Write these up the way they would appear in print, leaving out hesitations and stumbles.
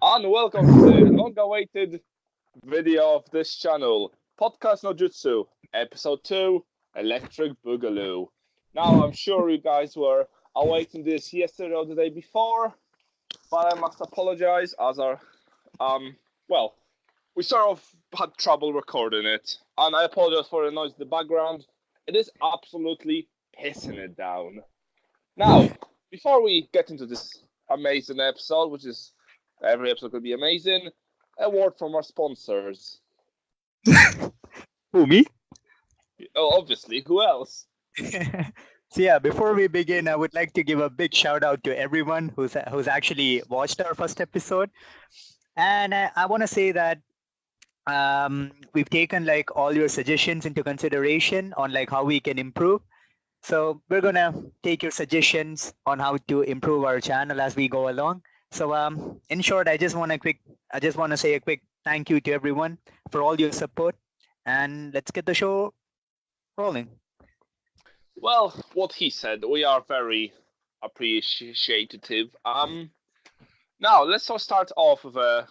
and welcome to the long-awaited video of this channel, Podcast-No-Jutsu, Episode 2, Electric Bogaloo. Now, I'm sure you guys were awaiting this yesterday or the day before, but I must apologize as we sort of had trouble recording it, and I apologize for the noise in the background. It is absolutely pissing it down. Now, before we get into this amazing episode, which is every episode could be amazing, a word from our sponsors. Who, me? Oh, obviously, who else? So yeah, before we begin, I would like to give a big shout out to everyone who's actually watched our first episode. And I want to say that we've taken like all your suggestions into consideration on like how we can improve. So we're gonna take your suggestions on how to improve our channel as we go along. So in short, I just want to say a quick thank you to everyone for all your support, and let's get the show rolling. Well, what he said, we are very appreciative. Now let's start off with a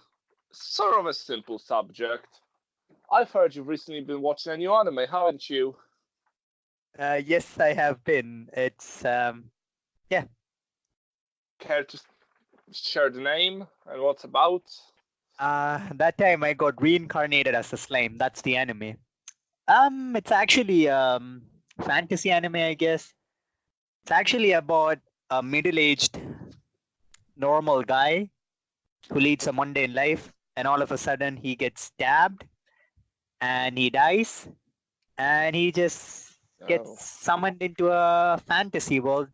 sort of a simple subject. I've heard you've recently been watching a new anime, haven't you? Yes, I have been. It's yeah. Care to share the name and what's about? That time I got reincarnated as a slime. That's the anime. It's actually fantasy anime, I guess. It's actually about a middle-aged normal guy who leads a mundane life, and all of a sudden he gets stabbed and he dies, and he just gets summoned into a fantasy world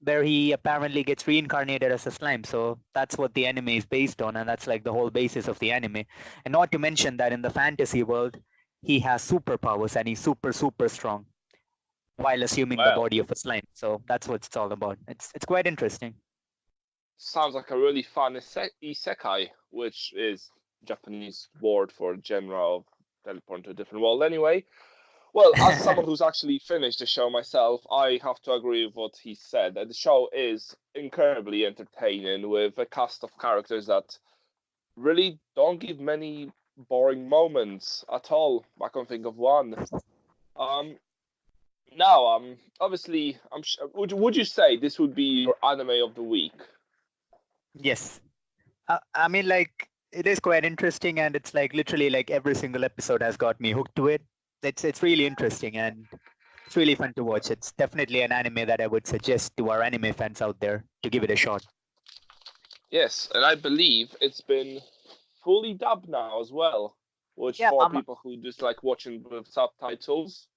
where he apparently gets reincarnated as a slime. So that's what the anime is based on, and that's like the whole basis of the anime. And not to mention that in the fantasy world, he has superpowers and he's super, super strong while assuming the body of a slime. So that's what it's all about. It's quite interesting. Sounds like a really fun isekai, which is Japanese word for genre of teleport to a different world anyway. Well, as someone who's actually finished the show myself, I have to agree with what he said. The show is incredibly entertaining with a cast of characters that really don't give many boring moments at all. I can think of one. Now, obviously, would you say this would be your anime of the week? Yes. I mean, like, it is quite interesting, and it's like literally like every single episode has got me hooked to it. It's really interesting and it's really fun to watch. It's definitely an anime that I would suggest to our anime fans out there to give it a shot. Yes, and I believe it's been fully dubbed now as well, which for people who just like watching with subtitles,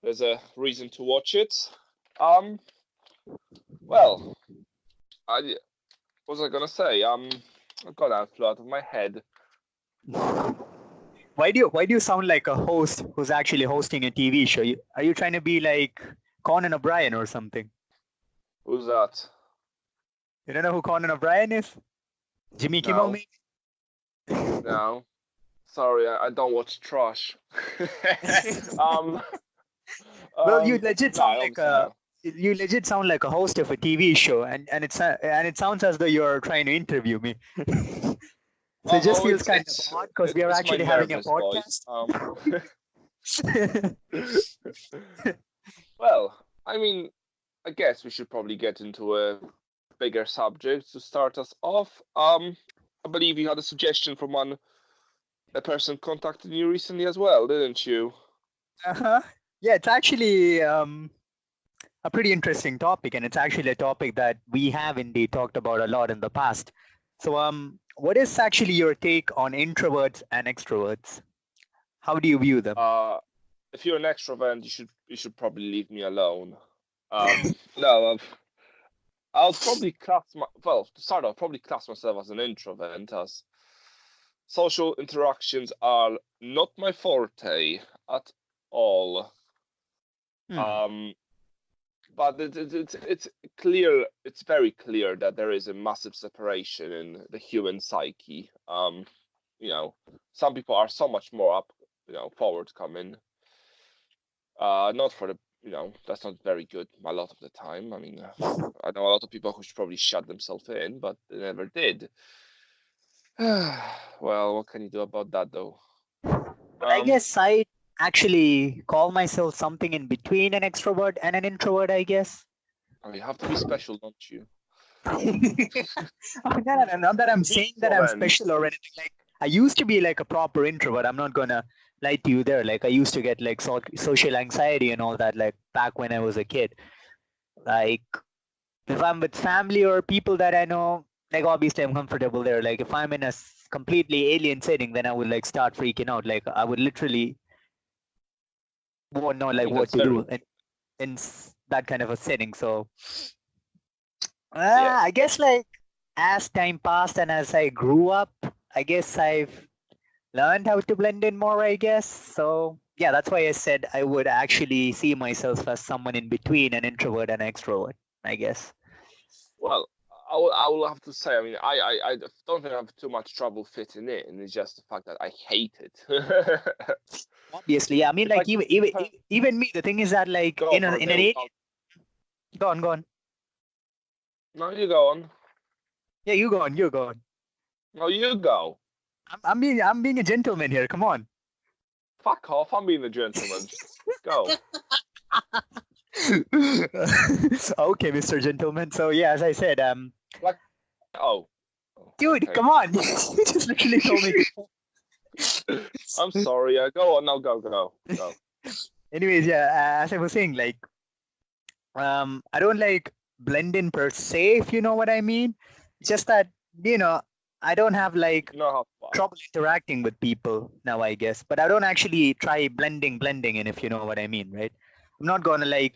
there's a reason to watch it. Well, what was I gonna say? I got that flew out of my head. Why do you sound like a host who's actually hosting a TV show? Are you trying to be like Conan O'Brien or something? Who's that? You don't know who Conan O'Brien is? Jimmy Kimmel, maybe? No. Sorry, I don't watch trash. Well, you legit sound like a host of a TV show, and it sounds as though you're trying to interview me. So it just feels kind of odd because we are actually having a podcast. Well, I mean, I guess we should probably get into a bigger subject to start us off. I believe you had a suggestion from a person contacted you recently as well, didn't you? Yeah, it's actually a pretty interesting topic, and it's actually a topic that we have indeed talked about a lot in the past. So what is actually your take on introverts and extroverts? How do you view them? If you're an extrovert, you should probably leave me alone. No, I'll probably probably class myself as an introvert, as social interactions are not my forte at all. But it's clear. It's very clear that there is a massive separation in the human psyche. Some people are so much more forward-coming. Not for the, that's not very good a lot of the time. I mean, I know a lot of people who should probably shut themselves in, but they never did. Well, what can you do about that though? But I guess I actually call myself something in between an extrovert and an introvert, I guess. You have to be special, don't you? Not that I'm saying that I'm special or anything. Like, I used to be like a proper introvert. I'm not gonna lie to you there. Like, I used to get like social anxiety and all that, like back when I was a kid. Like, if I'm with family or people that I know, like obviously I'm comfortable there. Like, if I'm in a completely alien setting, then I would like start freaking out. Like, I would literally won't know like what to do in that kind of a setting. So I guess like as time passed and as I grew up, I guess I've learned how to blend in more, I guess. So yeah, that's why I said I would actually see myself as someone in between an introvert and an extrovert, I guess. Well, I will have to say, I mean, I don't think I have too much trouble fitting in. It's just the fact that I hate it. Obviously, yeah. I mean, like even me. The thing is that like in an alien. Go on. No, you go on. Yeah, you go on. No, you go. I'm being a gentleman here. Come on. Fuck off! I'm being a gentleman. Go. Okay, Mr. Gentleman. So yeah, as I said, Like, dude, okay. Come on! You just literally told me. I'm sorry. Go on. No, go. Anyways, yeah, as I was saying, like, I don't like blend in per se, if you know what I mean. It's just that I don't have like trouble interacting with people now, I guess. But I don't actually try blending in, if you know what I mean, right? I'm not gonna like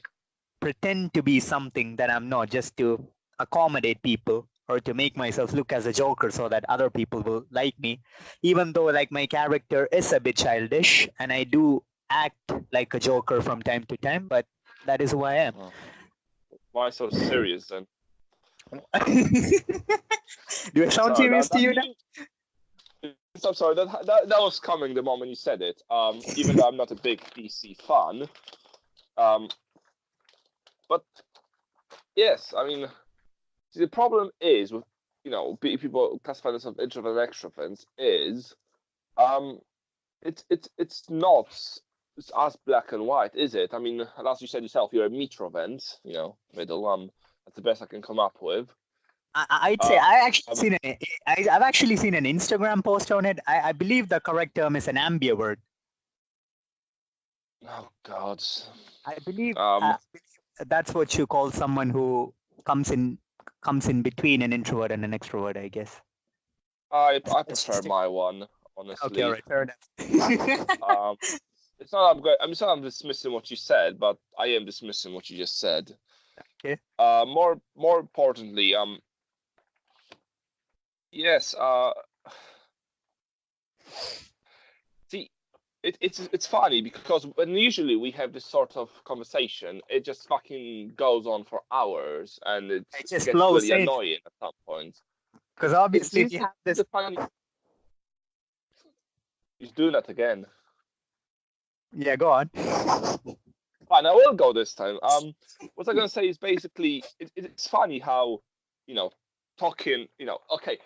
pretend to be something that I'm not just to accommodate people or to make myself look as a joker so that other people will like me, even though like my character is a bit childish and I do act like a joker from time to time, but that is who I am. Why so serious then? Do I sound serious to you now? I'm sorry, that was coming the moment you said it. Even though I'm not a big DC fan. But yes, I mean, the problem is with people classify themselves introvert and extroverts is it's not as black and white, is it? I mean, as you said yourself, you're a metrovent, middle. That's the best I can come up with. I'd say I've actually seen an Instagram post on it. I believe the correct term is an ambivert. Oh God! I believe that's what you call someone who comes in between an introvert and an extrovert, I guess. I prefer my one, honestly. Okay, all right, fair enough. It's not I'm dismissing what you said, but I am dismissing what you just said. Okay. More importantly, yes. See, it's funny because when usually we have this sort of conversation, it just fucking goes on for hours, and it gets really annoying at some point. Because obviously we have this. He's doing that again. Yeah, go on. Fine, I will go this time. What I'm gonna say is basically it's funny how talking. Okay.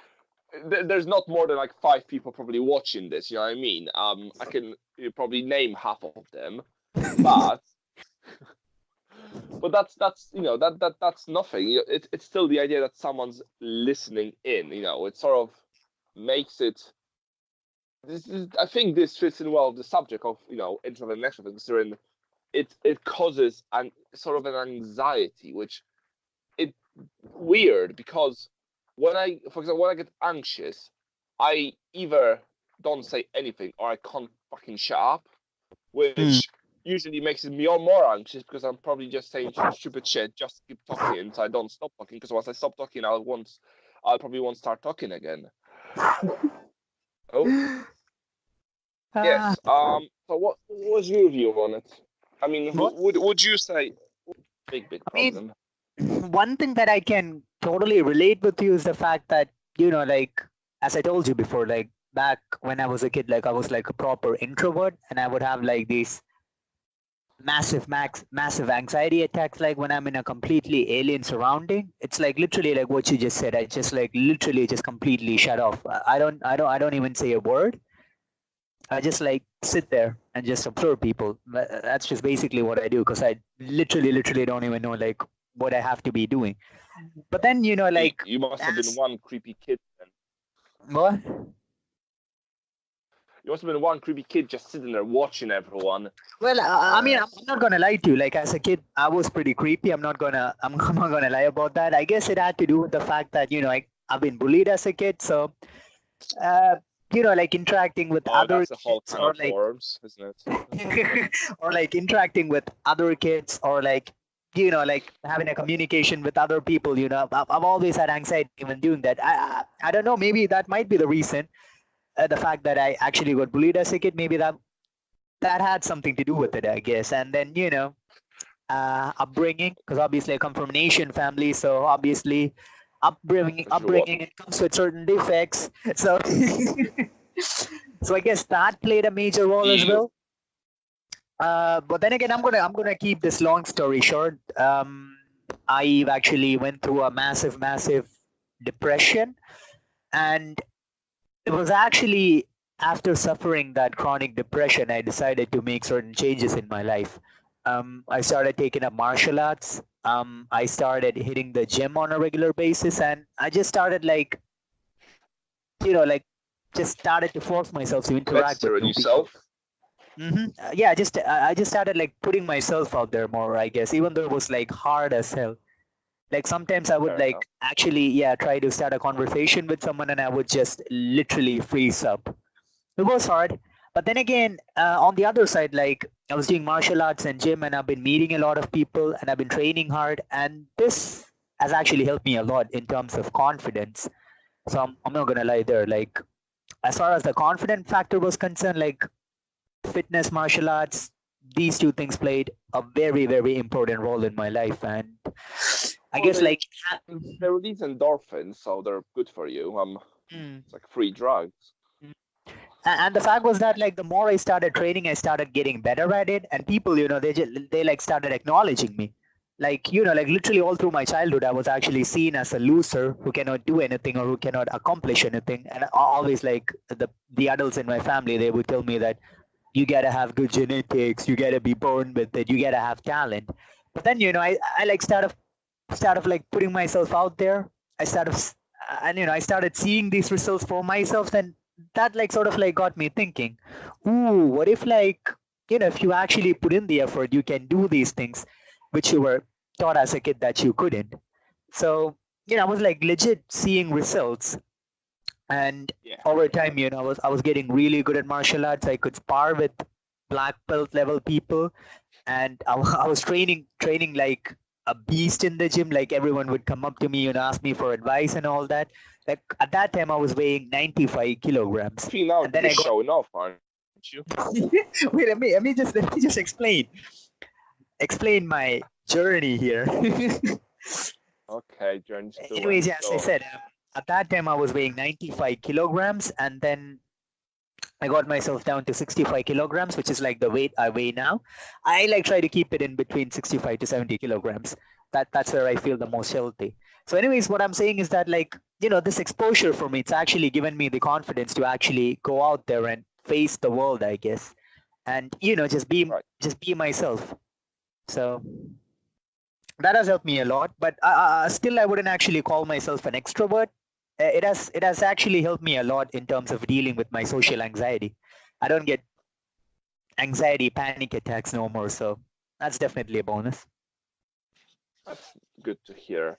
There's not more than like 5 people probably watching this. You know what I mean? I can probably name half of them, but that's nothing. It's still the idea that someone's listening in. It sort of makes it. I think this fits in well with the subject of introvert and extrovert, considering it causes an sort of an anxiety, which it's weird because. For example, when I get anxious, I either don't say anything or I can't fucking shut up, which usually makes me more anxious because I'm probably just saying stupid shit just to keep talking, so I don't stop talking. Because once I stop talking, I'll probably won't start talking again. Oh, yes. So what was your view on it? I mean, would you say big problem? One thing that I can totally relate with you is the fact that, like, as I told you before, like, back when I was a kid, like, I was like a proper introvert and I would have like these massive anxiety attacks, like when I'm in a completely alien surrounding. It's like literally like what you just said. I just like literally just completely shut off. I don't even say a word. I just like sit there and just observe people. That's just basically what I do, because I literally don't even know like what I have to be doing. But then like You must have been one creepy kid then. what? You must have been one creepy kid just sitting there watching everyone. Well, I mean, I'm not gonna lie to you. Like as a kid, I was pretty creepy. I'm not gonna lie about that. I guess it had to do with the fact that I've been bullied as a kid, so uh, like interacting with other That's the whole kids, kind or of like forms, isn't it? or like interacting with other kids, or like like having a communication with other people. I've always had anxiety when doing that. I don't know. Maybe that might be the reason. The fact that I actually got bullied as a kid, maybe that had something to do with it, I guess. And then upbringing, because obviously I come from an Asian family, so obviously upbringing it comes with certain defects. So so I guess that played a major role as well. But then again, I'm gonna keep this long story short. I actually went through a massive depression, and it was actually after suffering that chronic depression, I decided to make certain changes in my life. I started taking up martial arts. I started hitting the gym on a regular basis, and I just started like like just started to force myself to interact with new people. Yeah, I just started like putting myself out there more, I guess, even though it was like hard as hell. Like sometimes I would like actually try to start a conversation with someone, and I would just literally freeze up. It was hard, but then again, on the other side, like I was doing martial arts and gym, and I've been meeting a lot of people, and I've been training hard, and this has actually helped me a lot in terms of confidence. So I'm not gonna lie there. Like as far as the confident factor was concerned, like fitness, martial arts, these two things played a very important role in my life. And I guess like they release endorphins, so they're good for you. It's like free drugs. And the fact was that like the more I started training, I started getting better at it, and people they like started acknowledging me. Like like literally all through my childhood, I was actually seen as a loser who cannot do anything or who cannot accomplish anything. And always like the adults in my family, they would tell me that you gotta have good genetics, you gotta be born with it, you gotta have talent. But then I like start of like putting myself out there. I started seeing these results for myself, and that like sort of like got me thinking, ooh, what if like if you actually put in the effort, you can do these things which you were taught as a kid that you couldn't. So I was like legit seeing results. And over time, I was getting really good at martial arts. I could spar with black belt level people, and I was training like a beast in the gym. Like everyone would come up to me and ask me for advice and all that. Like at that time, I was weighing 95 kilograms. See, now and then you're showing off, aren't you? Wait, let me just explain my journey here. Okay, journey. Anyways, as I said, at that time I was weighing 95 kilograms, and then I got myself down to 65 kilograms, which is like the weight I weigh now. I like try to keep it in between 65 to 70 kilograms. That's where I feel the most healthy. So anyways, what I'm saying is that like, this exposure for me, it's actually given me the confidence to actually go out there and face the world, I guess. And, just be myself. So that has helped me a lot, but still I wouldn't actually call myself an extrovert. It has actually helped me a lot in terms of dealing with my social anxiety. I don't get anxiety panic attacks no more, so that's definitely a bonus. That's good to hear.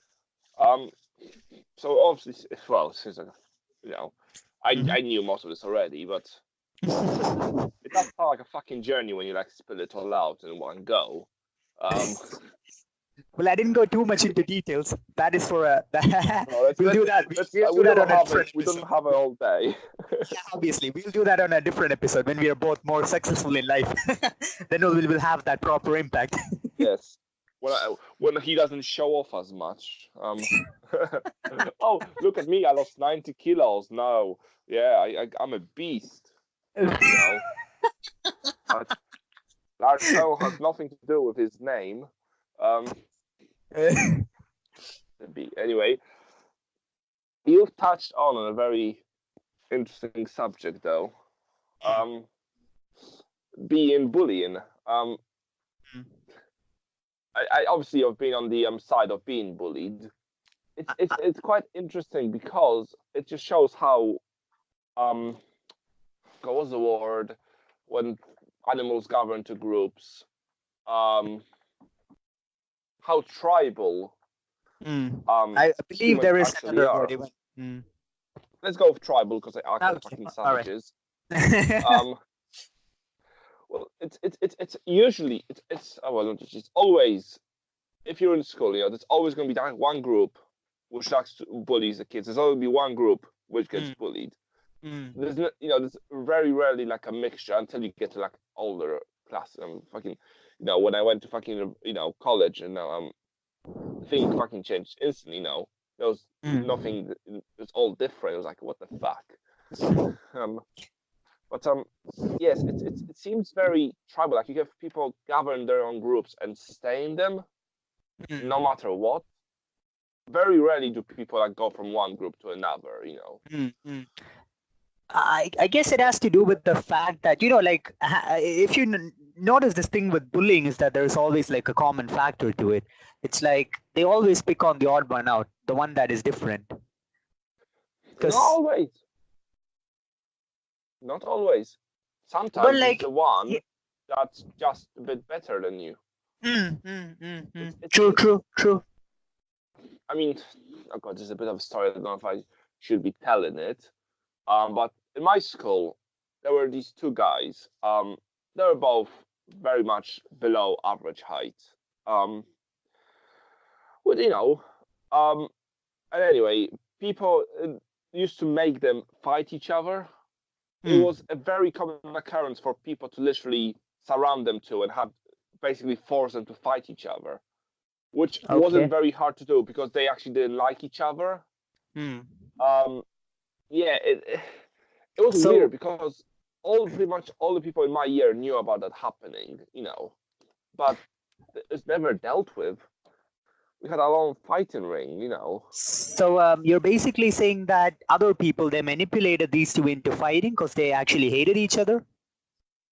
So obviously, well, since I knew most of this already, but it does sound like a fucking journey when you like spill it all out in one go. Well, I didn't go too much into details. That is for we'll do that. We'll do that on a different episode. We don't have it all day. Yeah, obviously, we'll do that on a different episode when we are both more successful in life. Then we will have that proper impact. Yes. When he doesn't show off as much. Oh, look at me! I lost 90 kilos now. Yeah, I'm a beast. Larry has nothing to do with his name. Anyway, you've touched on a very interesting subject, though. Being bullying. I obviously have been on the side of being bullied. It's quite interesting because it just shows how what was the word when animals gather into groups, how tribal I believe humans there is actually another are. word even. Let's go with tribal because they are Okay, fucking all right. savages. Well, it's usually it's oh, well, not just, it's always, if you're in school, there's always going to be that one group which likes to bullies the kids. There's always be one group which gets bullied. There's no, there's very rarely like a mixture until you get to like older class. Fucking, when I went to fucking college and things fucking changed instantly. There was nothing. It's all different. It was like, what the fuck. But yes, it seems very tribal. Like you have people gather in their own groups and stay in them, no matter what. Very rarely do people like go from one group to another. I guess it has to do with the fact that, like, if you notice this thing with bullying is that there's always like a common factor to it. It's like they always pick on the odd one out, the one that is different. Not always. Not always. Sometimes it's the one that's just a bit better than you. True. I mean, oh god, there's a bit of a story. I don't know if I should be telling it. But in my school, there were these two guys. They were both very much below average height. And anyway, people used to make them fight each other. It was a very common occurrence for people to literally surround them two and have basically force them to fight each other, which wasn't very hard to do because they actually didn't like each other. It was weird because pretty much all the people in my year knew about that happening, but it's never dealt with. We had our own fighting ring, So you're basically saying that other people, they manipulated these two into fighting because they actually hated each other?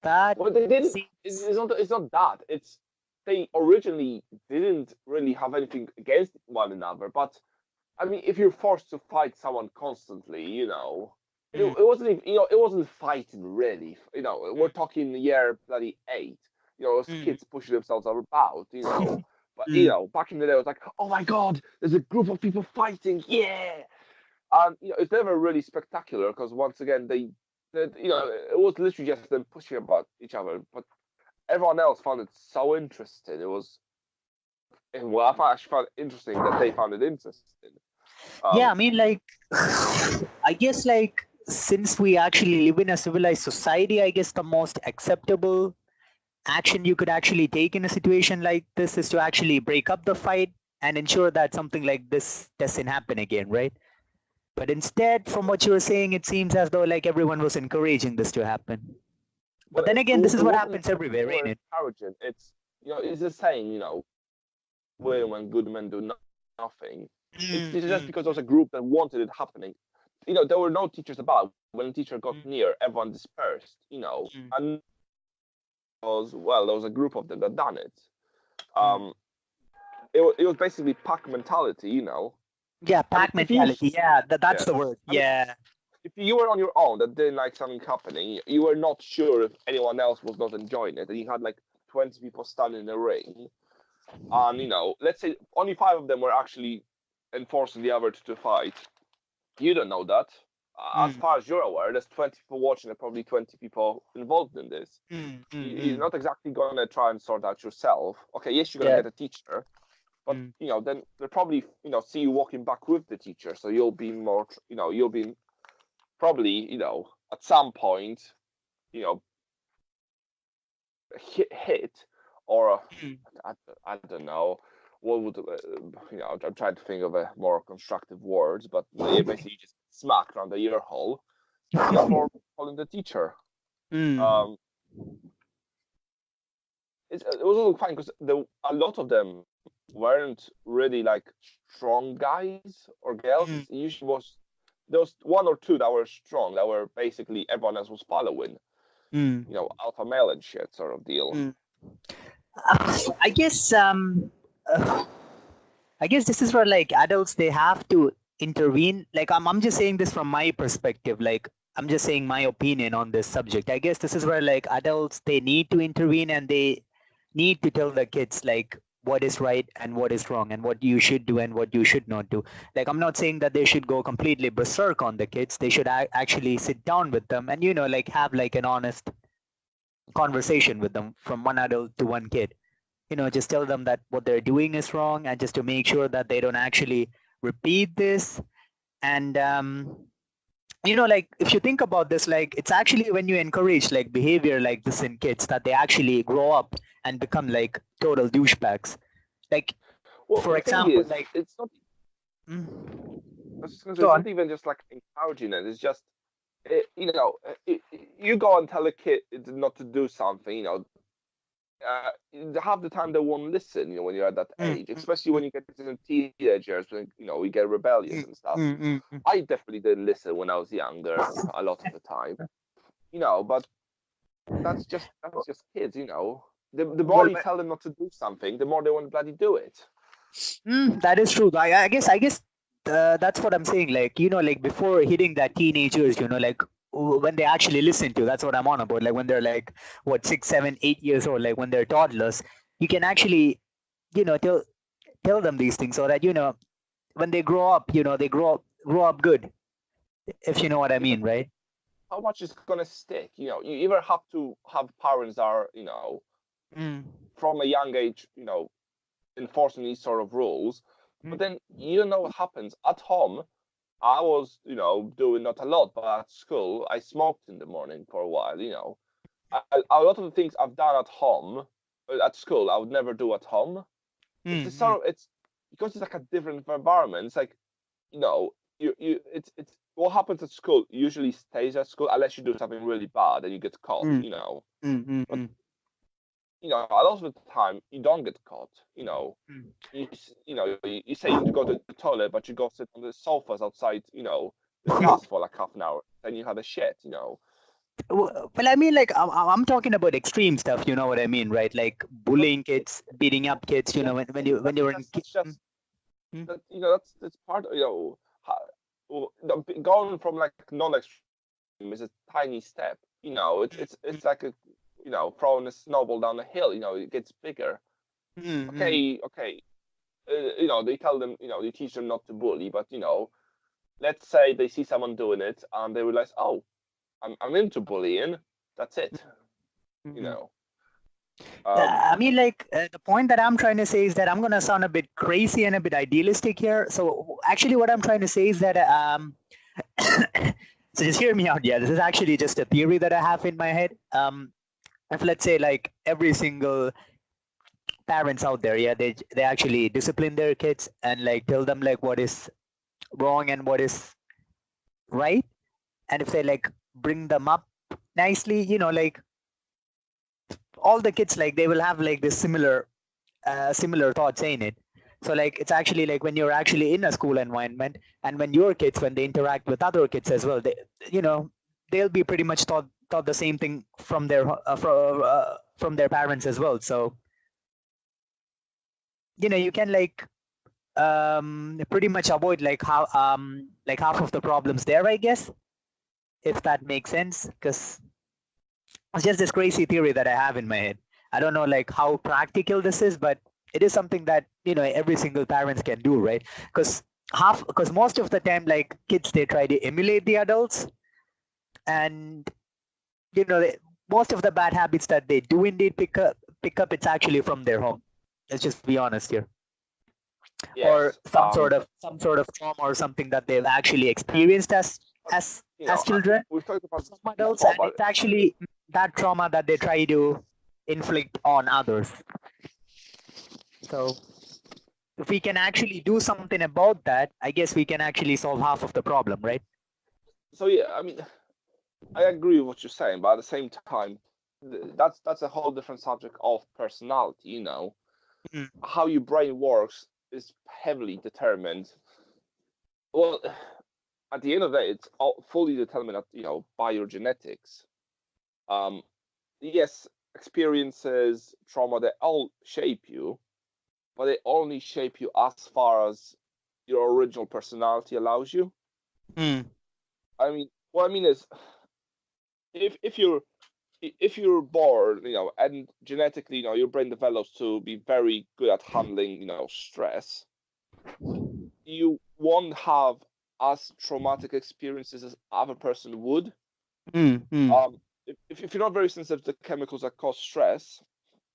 Well, they didn't. It's not that. It's they originally didn't really have anything against one another, but I mean, if you're forced to fight someone constantly, it wasn't even, it wasn't fighting really. We're talking year bloody 8. It was kids pushing themselves about, But back in the day, it was like, oh my god, there's a group of people fighting, yeah. And it's never really spectacular because once again, it was literally just them pushing about each other. But everyone else found it so interesting. I actually found it interesting that they found it interesting. Yeah, I mean, like, I guess, like, since we actually live in a civilized society, I guess the most acceptable action you could actually take in a situation like this is to actually break up the fight and ensure that something like this doesn't happen again, right? But instead, from what you were saying, it seems as though like everyone was encouraging this to happen. But then again, this is what happens everywhere, ain't it? Encouraging. It's it's the saying, when good men do nothing. It's just because there was a group that wanted it happening. There were no teachers about. When the teacher got near, everyone dispersed. And there was a group of them that done it. It was basically pack mentality, Yeah, pack mentality. That's the word. Yeah. If you were on your own that didn't like something happening, you were not sure if anyone else was not enjoying it, and you had like 20 people standing in a ring, and let's say only 5 of them were actually enforcing the other to fight. You don't know that. As far as you're aware, there's 20 people watching and probably 20 people involved in this. You're not exactly going to try and sort out yourself. Okay, yes, you're going to get a teacher, but then they'll probably see you walking back with the teacher, so you'll be more you'll be probably at some point hit or I don't know what would I'm trying to think of a more constructive words, but basically you just smacked around the ear hole for calling the teacher. it was all fine because a lot of them weren't really like strong guys or girls. It usually was there was one or two that were strong, that were basically everyone else was following. Alpha male and shit sort of deal. I guess this is where like adults, they have to intervene. Like I'm just saying this from my perspective. Like I'm just saying my opinion on this subject. I guess this is where like adults, they need to intervene, and they need to tell the kids like what is right and what is wrong, and what you should do and what you should not do. Like I'm not saying that they should go completely berserk on the kids. They should actually sit down with them and like have like an honest conversation with them, from one adult to one kid. Just tell them that what they're doing is wrong, and just to make sure that they don't actually repeat this. And like if you think about this, like it's actually when you encourage like behavior like this in kids, that they actually grow up and become like total douchebags. Like, for example, like it's not. Mm. I was just gonna say, it's not even just like encouraging it. It's just, you go and tell a kid not to do something. Half the time they won't listen. When you're at that age, especially when you get to teenagers, when we get rebellious and stuff. I definitely didn't listen when I was younger, a lot of the time. But that's just kids. The more you tell them not to do something, the more they want to bloody do it. That is true. I guess that's what I'm saying. Like like before hitting that teenagers, like when they actually listen to, that's what I'm on about. Like when they're like 6, 7, 8 years old, like when they're toddlers, you can actually tell them these things, so that when they grow up, they grow up good, if you know what I mean, right? How much is gonna stick? You either have to have parents that are from a young age, enforcing these sort of rules, but then you don't know what happens at home. I was, doing not a lot, but at school, I smoked in the morning for a while, a lot of the things I've done at home, at school, I would never do at home. It's because it's like a different environment. It's like, it's what happens at school usually stays at school, unless you do something really bad and you get caught, But, a lot of the time you don't get caught. You say you go to the toilet, but you go sit on the sofas outside, the class for like half an hour, then you have a shit. Well, I mean, like I'm talking about extreme stuff. You know what I mean, right? Like bullying kids, beating up kids. When you're in. That's part of going from like non-extreme is a tiny step. It's like a throwing a snowball down a hill. It gets bigger. Okay. They tell them, they teach them not to bully, but let's say they see someone doing it and they realize, oh, I'm into bullying. That's it. I mean, like the point that I'm trying to say is that I'm gonna sound a bit crazy and a bit idealistic here. So actually, what I'm trying to say is that so just hear me out. Yeah, this is actually just a theory that I have in my head. If let's say like every single parents out there, yeah, they actually discipline their kids and like tell them like what is wrong and what is right, and if they like bring them up nicely, like all the kids, like they will have like this similar thoughts in it. So like it's actually like when you're actually in a school environment, and when your kids, when they interact with other kids as well, they they'll be pretty much taught the same thing from their parents as well. So you can like pretty much avoid like how like half of the problems there, I guess, if that makes sense, because it's just this crazy theory that I have in my head. I don't know like how practical this is, but it is something that every single parents can do, right? Because most of the time, like kids, they try to emulate the adults, and most of the bad habits that they do indeed pick up, it's actually from their home. Let's just be honest here. Yes, or some sort of trauma or something that they've actually experienced as children. We've talked about some adults, and it's actually that trauma that they try to inflict on others. So if we can actually do something about that, I guess we can actually solve half of the problem, right? So yeah, I mean, I agree with what you're saying, but at the same time, that's a whole different subject of personality. You know, Mm. how your brain works is heavily determined. Well, at the end of the day, it's all fully determined, by your genetics. Um, yes, experiences, trauma, they all shape you, but they only shape you as far as your original personality allows you. Mm. I mean, what I mean is, if you're born, and genetically, your brain develops to be very good at handling, stress, you won't have as traumatic experiences as other person would. Mm. Mm. If you're not very sensitive to chemicals that cause stress,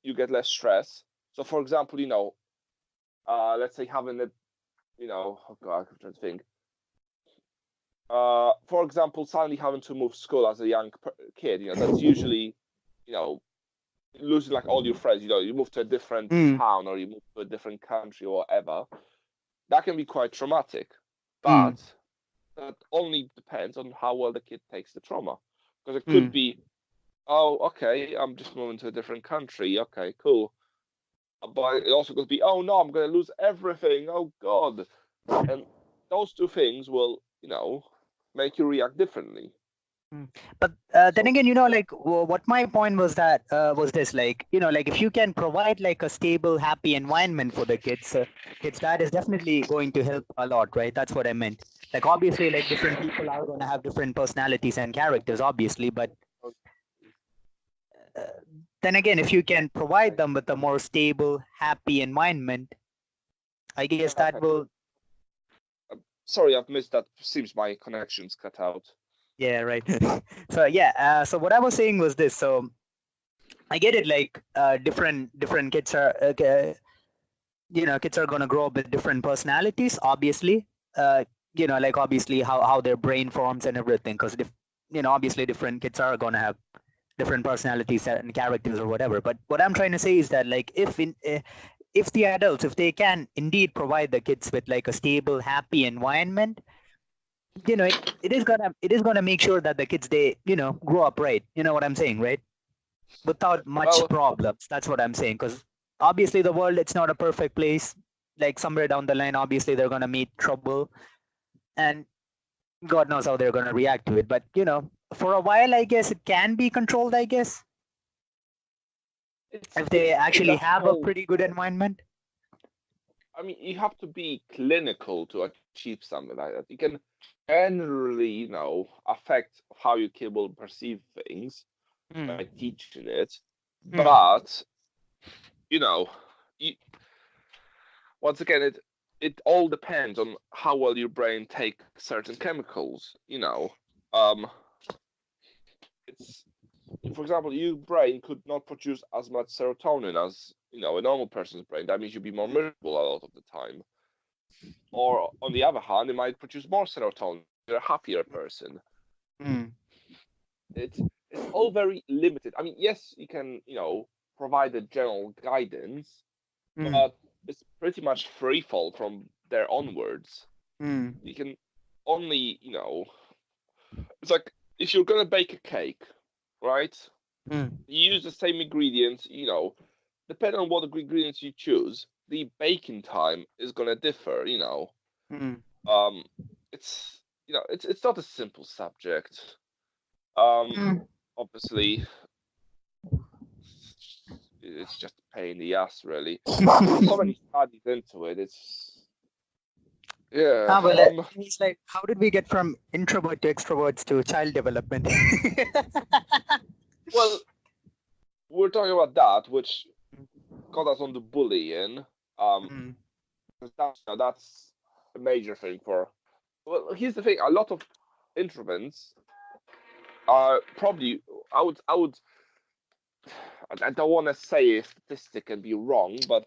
you get less stress. So, for example, let's say having a, oh God, I'm trying to think. For example, suddenly having to move school as a young kid, that's usually, you know, losing like all your friends. You move to a different Mm. town or you move to a different country or whatever. That can be quite traumatic, Mm. but that only depends on how well the kid takes the trauma. Because it could Mm. be, oh, okay, I'm just moving to a different country. Okay, cool. But it also could be, oh no, I'm going to lose everything. Oh God. And those two things will, make you react differently. Mm. But then So, again, like what my point was that was this, like, like if you can provide like a stable, happy environment for the kids, that is definitely going to help a lot, right? That's what I meant. Like obviously, like different people are going to have different personalities and characters, obviously, but uh, then again, if you can provide them with a more stable, happy environment, I guess that okay. will. Sorry, I've missed that. Seems my connection's cut out. Yeah, right. So yeah, so what I was saying was this. So I get it. Like different kids are, kids are gonna grow up with different personalities. Obviously, like obviously how their brain forms and everything. Because obviously different kids are gonna have different personalities and characters or whatever. But what I'm trying to say is that like if the adults, if they can indeed provide the kids with like a stable, happy environment, it is gonna make sure that the kids, they grow up right. You know what I'm saying, right? Without much Well, problems. That's what I'm saying. Because obviously the world, it's not a perfect place. Like somewhere down the line, obviously they're gonna meet trouble, and God knows how they're gonna react to it. But for a while, I guess it can be controlled. I guess it's if they it's it's actually a have a whole. pretty good environment. I mean, you have to be clinical to achieve something like that. You can generally, affect how your kid will perceive things by Mm. teaching it, Mm. but you know, you, once again, it all depends on how well your brain take certain chemicals. Um, it's for example, your brain could not produce as much serotonin as a normal person's brain. That means you'll be more miserable a lot of the time. Or on the other hand, it might produce more serotonin. You're a happier person. Mm. It's all very limited. I mean, yes, you can provide a general guidance, Mm. but it's pretty much free fall from there onwards. Mm. You can only it's like if you're gonna bake a cake, right? Mm. You use the same ingredients, depending on what ingredients you choose, the baking time is gonna differ. Mm. Um, it's not a simple subject. Um, Mm. obviously, it's just a pain in the ass, really. There's so many studies into it. It's yeah. Well, he's like, how did we get from introvert to extroverts to child development? Well, we're talking about that, which got us on the bullying. Mm. That's a major thing for. Well, here's the thing: a lot of introverts are probably. I would. I don't want to say a statistic and be wrong, but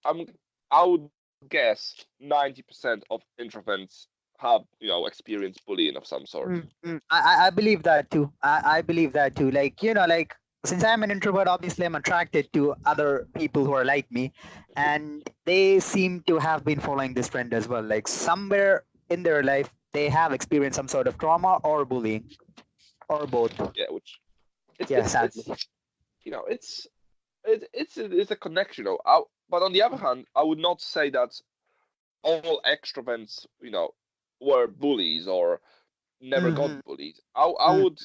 I'm. I would guess 90% of introverts have experienced bullying of some sort. I believe that too. I believe that too. Like, like since I'm an introvert, obviously I'm attracted to other people who are like me. And they seem to have been following this trend as well. Like somewhere in their life, they have experienced some sort of trauma or bullying or both. Yeah, which it's Yeah, it's sadly. it's it's a connection. But on the other hand, I would not say that all extroverts, were bullies or never Mm-hmm. got bullied. I would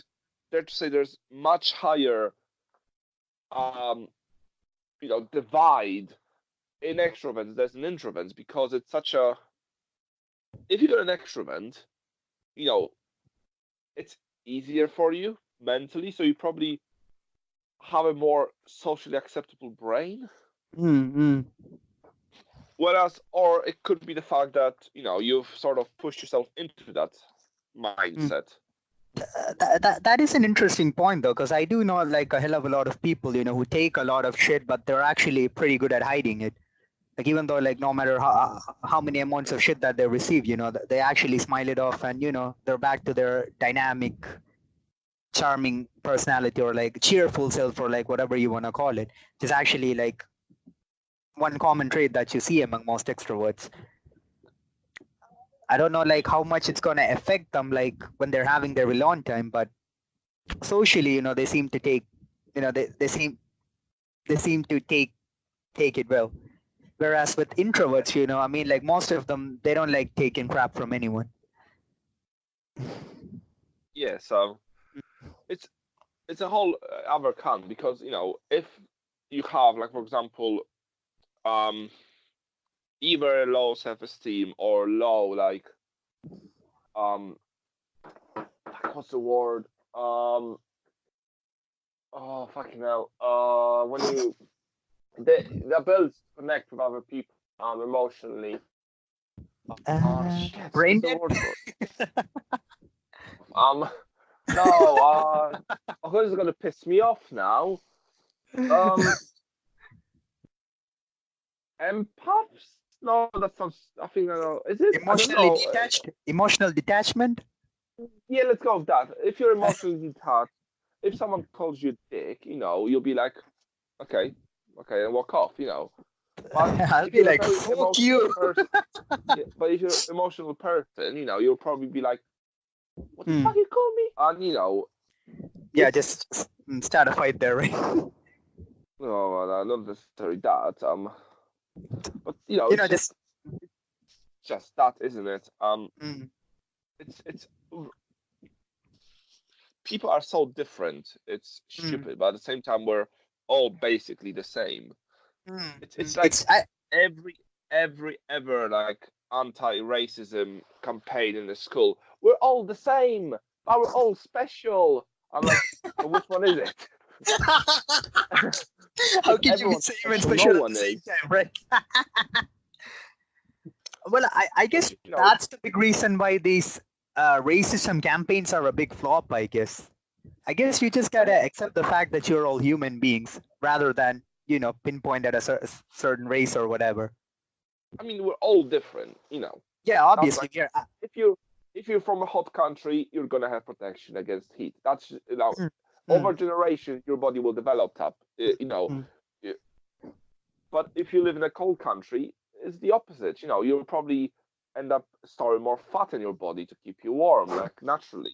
dare to say there's much higher, um, divide in extroverts than in introverts because it's such a. If you're an extrovert, you know, it's easier for you mentally, so you probably have a more socially acceptable brain. Mm-hmm. Whereas, or it could be the fact that you've sort of pushed yourself into that mindset. That is an interesting point though, because I do know like a hell of a lot of people, who take a lot of shit, but they're actually pretty good at hiding it. Like even though like no matter how many amounts of shit that they receive, they actually smile it off, and they're back to their dynamic, charming personality, or like cheerful self, or like whatever you want to call it. It's actually like one common trait that you see among most extroverts. I don't know like how much it's gonna affect them like when they're having their alone time, but socially, they seem to take, they seem to take it well. Whereas with introverts, I mean, like most of them, they don't like taking crap from anyone. Yeah, so it's it's a whole other con because if you have like for example um either low self-esteem or low um what's the word oh fucking hell when you the ability to connect with other people emotionally shit Brain what's the dead? word for it? No oh, this is gonna piss me off now empaths no that sounds I think I know is it I don't Emotionally know detached? Emotional detachment? yeah let's go with that if you're emotionally detached if someone calls you a dick you'll be like okay and walk off but I'll if be you're a like, very fuck emotional you. person yeah, but if you're an emotional person you'll probably be like what the Hmm. fuck you call me and Yeah, it's just start a fight there, right? no, not necessarily that but it's Just. just that isn't it Mm, it's people are so different it's mm, stupid but at the same time we're all basically the same it's like It's I. every ever like anti-racism campaign in the school we're all the same but we're all special I'm like well, which one is it How if can you be everyone's same and special no special at the one same is time, right? Well, I guess it's that's the big reason why these racism campaigns are a big flop, I guess. I guess you just gotta accept the fact that you're all human beings rather than, pinpoint at a certain race or whatever. I mean we're all different Yeah, that's obviously. like Yeah. if you if you're from a hot country you're gonna have protection against heat that's Mm, over mm, generations your body will develop that mm. uh, but if you live in a cold country it's the opposite you'll probably end up storing more fat in your body to keep you warm like naturally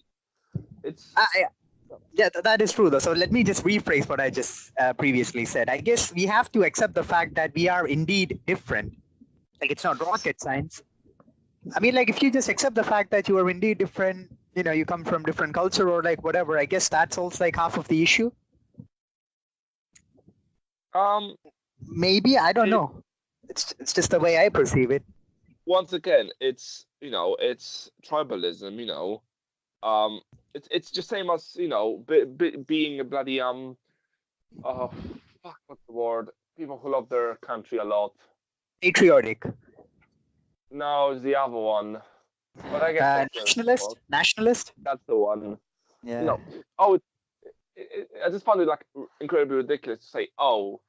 it's I, yeah, that is true though. So let me just rephrase what I just previously said. I guess we have to accept the fact that we are indeed different. Like it's not rocket science. I mean, like if you just accept the fact that you are indeed different, you come from different culture or like whatever. I guess that's also like half of the issue. um Maybe I don't it, know. It's just the way I perceive it. once again it's it's tribalism um it's just same as being a bloody oh fuck what's the word people who love their country a lot Patriotic, no it's the other one but I guess that's nationalist. that's the one Yeah. no oh I just found it like incredibly ridiculous to say oh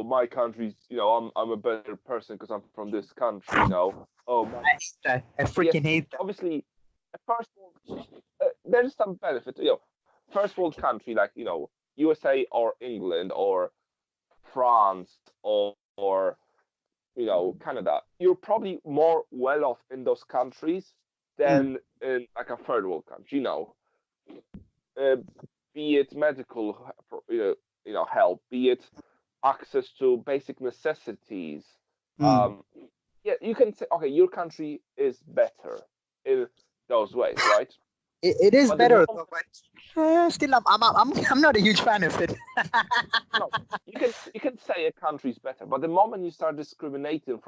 my country's I'm a better person because I'm from this country oh my I hate that. I yes freaking hate that. obviously a first world there's some benefit first world country like USA or England or France or Canada you're probably more well off in those countries Mm, than in like a third world country uh, be it medical help, be it access to basic necessities. Yeah, you can say, okay, your country is better in those ways, right? It is But better, though, but still, I'm not a huge fan of it. no, you can say a country's better, but the moment you start discriminating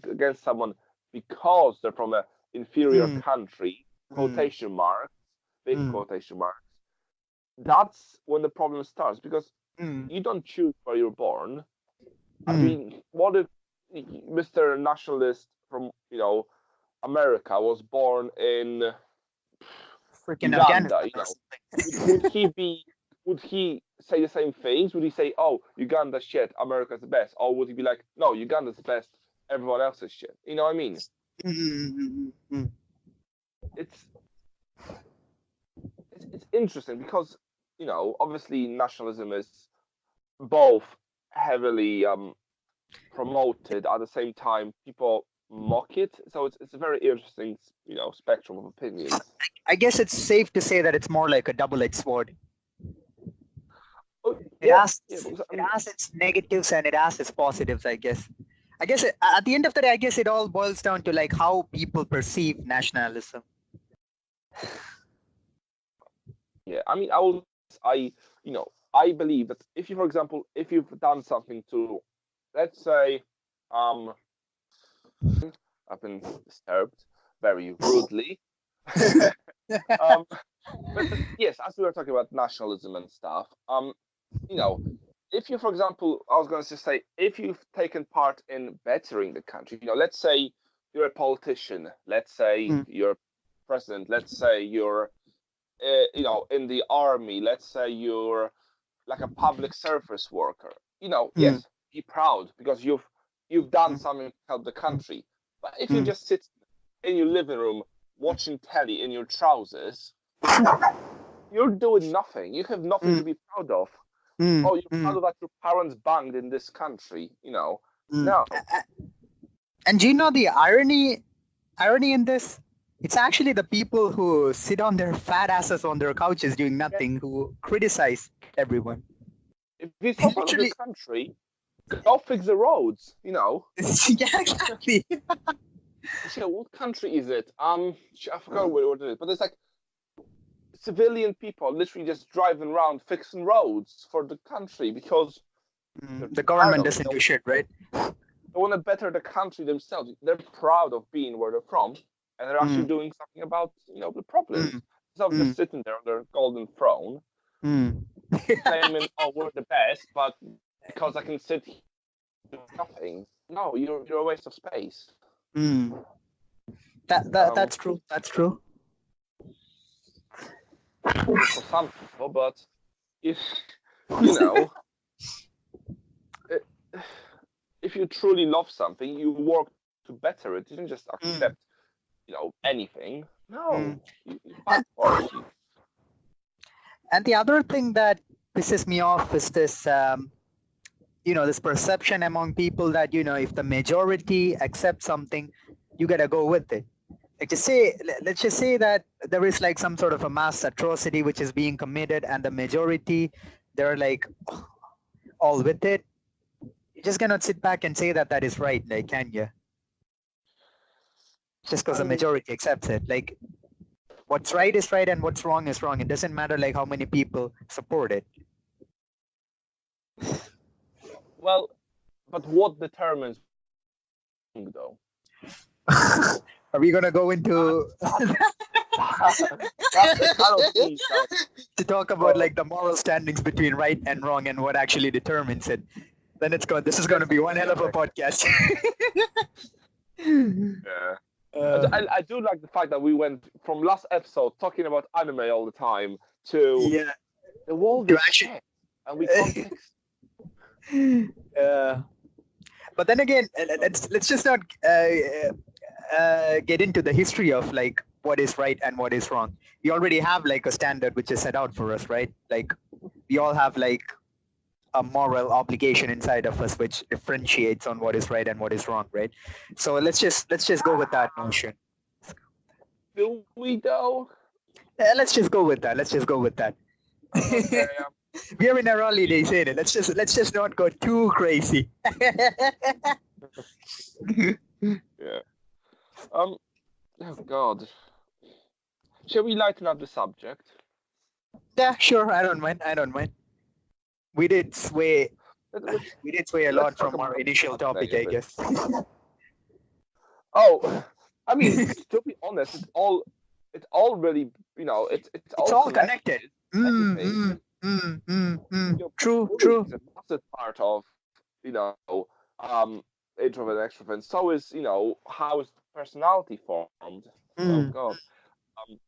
against someone because they're from an inferior country, quotation marks, big quotation marks, that's when the problem starts, because you don't choose where you're born. I mean, what if Mr. Nationalist from America was born in Freaking Uganda? Afghanistan. Would he say the same things? Would he say, "Oh, Uganda's shit, America's the best," or would he be like, "No, Uganda's the best, everyone else is shit"? You know what I mean? It's interesting because obviously nationalism is both heavily promoted, at the same time people mock it, so it's a very interesting spectrum of opinions. I guess it's safe to say that it's more like a double-edged sword. It has its negatives and it has its positives, I guess. At the end of the day, I guess it all boils down to like how people perceive nationalism. Yeah, I mean, I believe that if you, for example, if you've done something to, let's say, I've been disturbed very rudely. But yes, as we were talking about nationalism and stuff, if you, for example, I was going to say, if you've taken part in bettering the country, let's say you're a politician, let's say you're president, let's say you're, in the army, let's say you're like a public service worker, yes, be proud because you've done something to help the country. But if you just sit in your living room watching telly in your trousers, you're doing nothing. You have nothing to be proud of. Oh, you're proud of that your parents banged in this country, No. And do you know the irony in this? It's actually the people who sit on their fat asses on their couches doing nothing who criticize everyone. If you're so proud of the country, go fix the roads, Yeah, exactly. What country is it? I forgot what it is, but there's like civilian people literally just driving around fixing roads for the country because the government doesn't do shit, right? They want to better the country themselves. They're proud of being where they're from, and they're actually doing something about the problems. Instead of just sitting there on their golden throne, claiming, "Oh, we're the best," but because I can sit here and do nothing. No, you're a waste of space. That's true. That's true. For some people, but if if you truly love something, you work to better it. You don't just accept anything. No, you fight for it. And the other thing that pisses me off is this this perception among people that if the majority accepts something, you gotta go with it. Let's just say that there is like some sort of a mass atrocity which is being committed, and the majority, they're like all with it. You just cannot sit back and say that is right, like, can you? Just because the majority accepts it. Like, what's right is right and what's wrong is wrong. It doesn't matter like how many people support it. Well, but what determines though? Are we gonna go into to talk about like the moral standings between right and wrong and what actually determines it? Then this is going to be one hell of a podcast. Yeah. I do like the fact that we went from last episode talking about anime all the time to the world is shit and we can't fix. But then again, let's just not get into the history of like what is right and what is wrong. We already have like a standard which is set out for us, right? Like we all have like a moral obligation inside of us which differentiates on what is right and what is wrong, right? So let's just go with that notion. Do we though? Let's just go with that. Okay, We are in our early days, ain't it? Let's just not go too crazy. Yeah. Oh God. Shall we lighten up the subject? Yeah, sure. I don't mind. We did sway. Let's We did sway a let's lot talk from our about initial topic, I negative. guess. Oh, I mean, to be honest, it's all really, it's It's all all connected. Everything. True, Bullying true. is a massive part of, introvert and extrovert. So is, how is personality formed? Oh Mm. God. Um,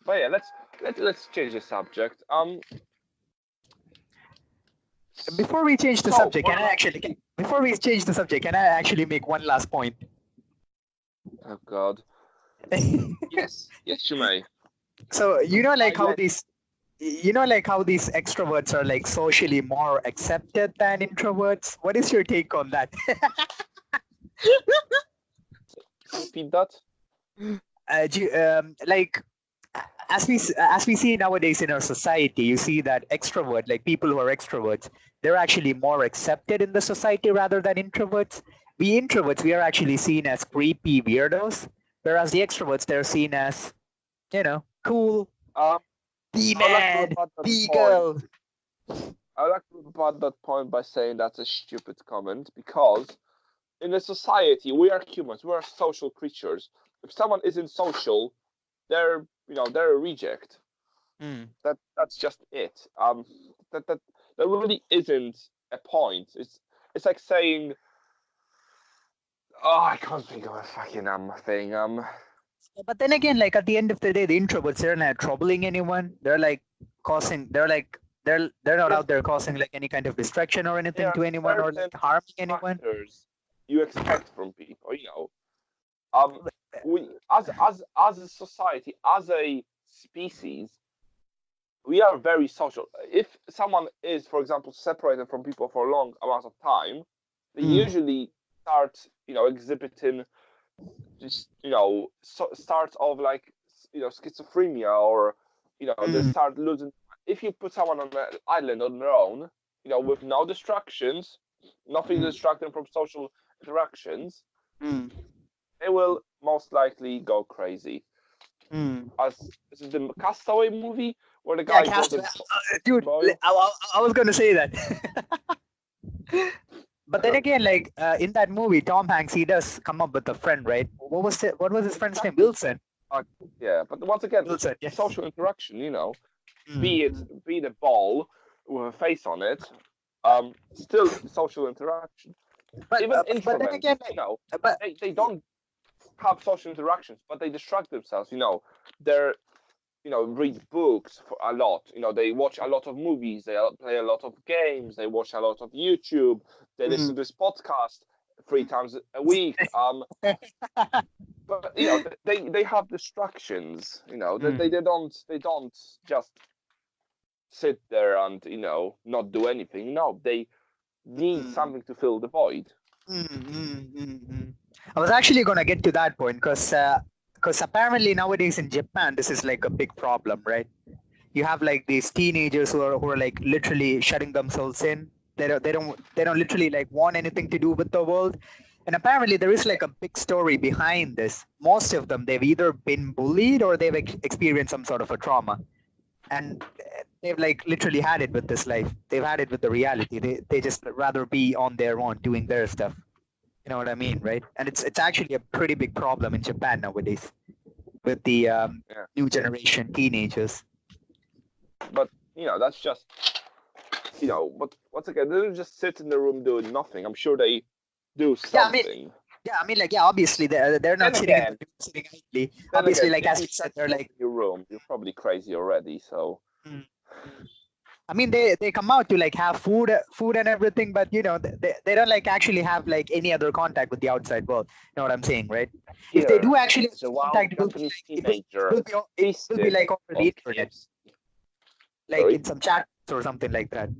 but yeah, let's change the subject. Before we change the So subject, before we change the subject, can I actually make one last point? oh God. Yes, you may. So I let- like how these extroverts are like socially more accepted than introverts. What is your take on that? Repeat that. Like as we see nowadays in our society, you see that extrovert, like people who are extroverts, they're actually more accepted in the society rather than introverts. We introverts, we are actually seen as creepy weirdos, whereas the extroverts, they're seen as, cool, Um, be I'd like to man, rebut that be point. girl. I'd like to rebut that point by saying that's a stupid comment because in a society we are humans, we are social creatures. If someone isn't social, they're a reject. Mm. That's just it. That really isn't a point. It's like saying, oh, I can't think of a fucking thing. But then again, like at the end of the day, the introverts, they're not troubling anyone. They're like they're not There's, out there causing like any kind of distraction or anything there are to anyone or certain like harming anyone. factors you expect from people. Um, we as a society, as a species, we are very social. If someone is, for example, separated from people for a long amount of time, they Mm. usually start, exhibiting just, starts of like, schizophrenia or, they Mm. start losing. If you put someone on an island on their own, with no distractions, nothing to Mm. distract them from social interactions, Mm. they will most likely go crazy. Mm. As this is the Castaway movie where the Yeah, guy got Castaway. a Dude, boy. I was gonna say that. But then again, like in that movie, Tom Hanks, he does come up with a friend, right? What was his friend's name? Wilson. Yeah, but once again, Wilson. it's Yeah. social interaction. Mm. Be the ball with a face on it. Still social interaction. Even But then introverts, again, like, but they don't have social interactions, but they distract themselves. They're read books for a lot. They watch a lot of movies. They play a lot of games. They watch a lot of YouTube. They listen to this podcast 3 times a week. But they have distractions. They don't just sit there and not do anything. No, they need Mm. something to fill the void. I was actually gonna get to that point because apparently nowadays in Japan this is like a big problem, right? You have like these teenagers who are like literally shutting themselves in. They don't literally like want anything to do with the world. And apparently there is like a big story behind this. Most of them, they've either been bullied or they've experienced some sort of a trauma, and they've like literally had it with this life. They've had it with the reality. They just rather be on their own doing their stuff. You know what I mean, right? And it's actually a pretty big problem in Japan nowadays with the Yeah. new generation teenagers. But that's just But once again, they don't just sit in the room doing nothing. I'm sure they do something. I mean, like, yeah, obviously they're not Then sitting again, sitting idly. Obviously, like if as you we said, shut they're yourself like. in your room, you're probably crazy already. So. Mm. I mean, they come out to like have food and everything, but they don't like actually have like any other contact with the outside world. You know what I'm saying, right? If they do actually The have wild contact, it will be Japanese like, teenager it will be like over the on internet, KFC. like Sorry? in some chats or something like that.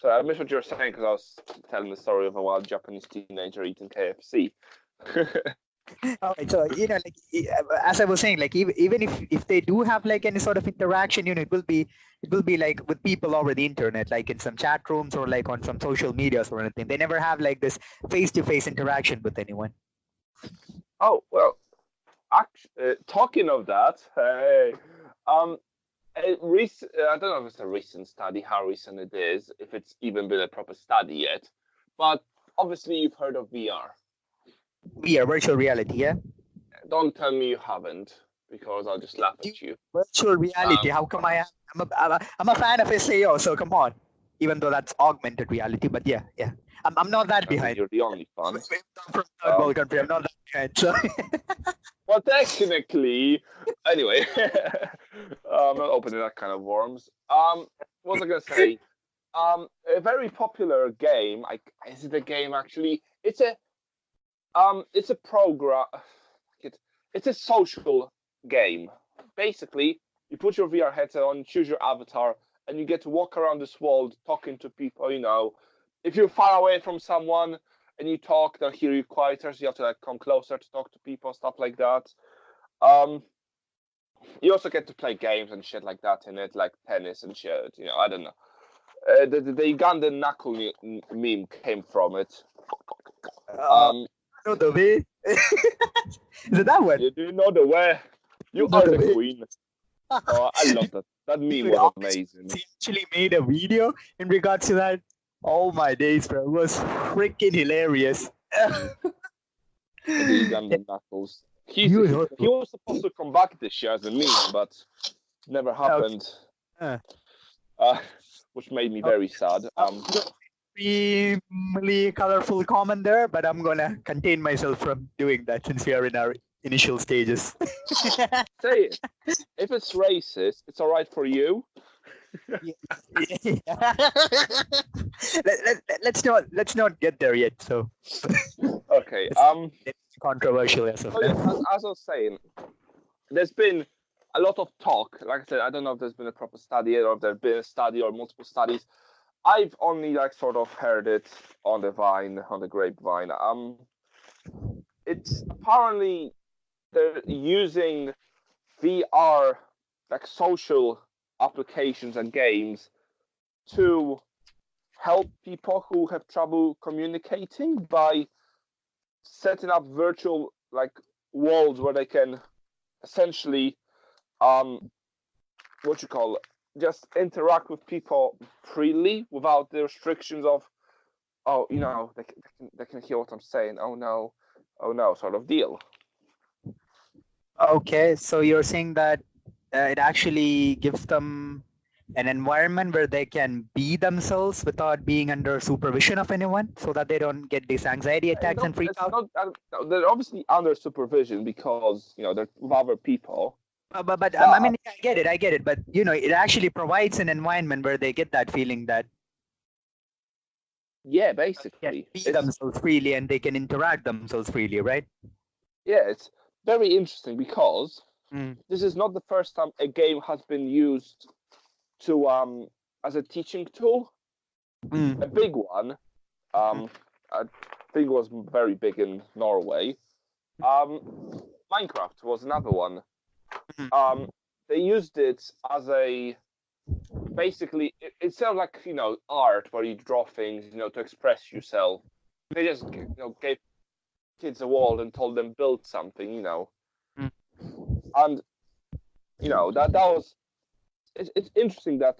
So I missed what you were saying because I was telling the story of a wild Japanese teenager eating KFC. Alright, so as I was saying, like even if they do have like any sort of interaction, it will be like with people over the internet, like in some chat rooms or like on some social medias or anything. They never have like this face-to-face interaction with anyone. Oh well, talking of that, hey, I don't know if it's a recent study, how recent it is, if it's even been a proper study yet, but obviously you've heard of VR. VR, virtual reality, yeah. Don't tell me you haven't, because I'll just laugh at you. Virtual reality. How come I'm a fan of SAO, so come on. Even though that's augmented reality, but yeah. I'm not that behind. You're the only fan. I'm from third world country. I'm not that behind. So. Well, technically, anyway, I'm not opening that kind of worms. What was I gonna say? A very popular game. Is it a game actually? It's a program. It's a social game. Basically, you put your VR headset on, choose your avatar, and you get to walk around this world talking to people. If you're far away from someone and you talk, they'll hear you quieter, so you have to like come closer to talk to people, stuff like that. You also get to play games and shit like that in it, like tennis and shit. I don't know. The Ugandan knuckle meme came from it. Know the way. Is it that one? You do know the way. You are the queen. Oh, I love that. That meme was amazing. He actually made a video in regards to that. Oh my days, bro. It was freaking hilarious. The Ugandan knuckles. He was supposed to come back this year as a meme, but never happened. Which made me very sad. Extremely colorful comment there, but I'm gonna contain myself from doing that since we are in our initial stages. Say it. If it's racist, it's all right for you. Let's not get there yet. So okay. It's controversial as of now. As I was saying, there's been a lot of talk. Like I said, I don't know if there's been a proper study or if there's been a study or multiple studies. I've only sort of heard it on the grapevine. It's apparently they're using VR social applications and games to help people who have trouble communicating by setting up virtual worlds where they can essentially just interact with people freely without the restrictions of they can hear what I'm saying, oh no sort of deal. Okay, so you're saying that it actually gives them an environment where they can be themselves without being under supervision of anyone, so that they don't get these anxiety attacks and freak out? They're obviously under supervision because they're with other people. But I mean, I get it. But it actually provides an environment where they get that feeling that basically they can be themselves freely and they can interact themselves freely, right? Yeah, it's very interesting because this is not the first time a game has been used to as a teaching tool. A big one, I think it was very big in Norway. Minecraft was another one. They used it as basically instead of art where you draw things to express yourself. They just gave kids a wall and told them build something, and that was it's interesting that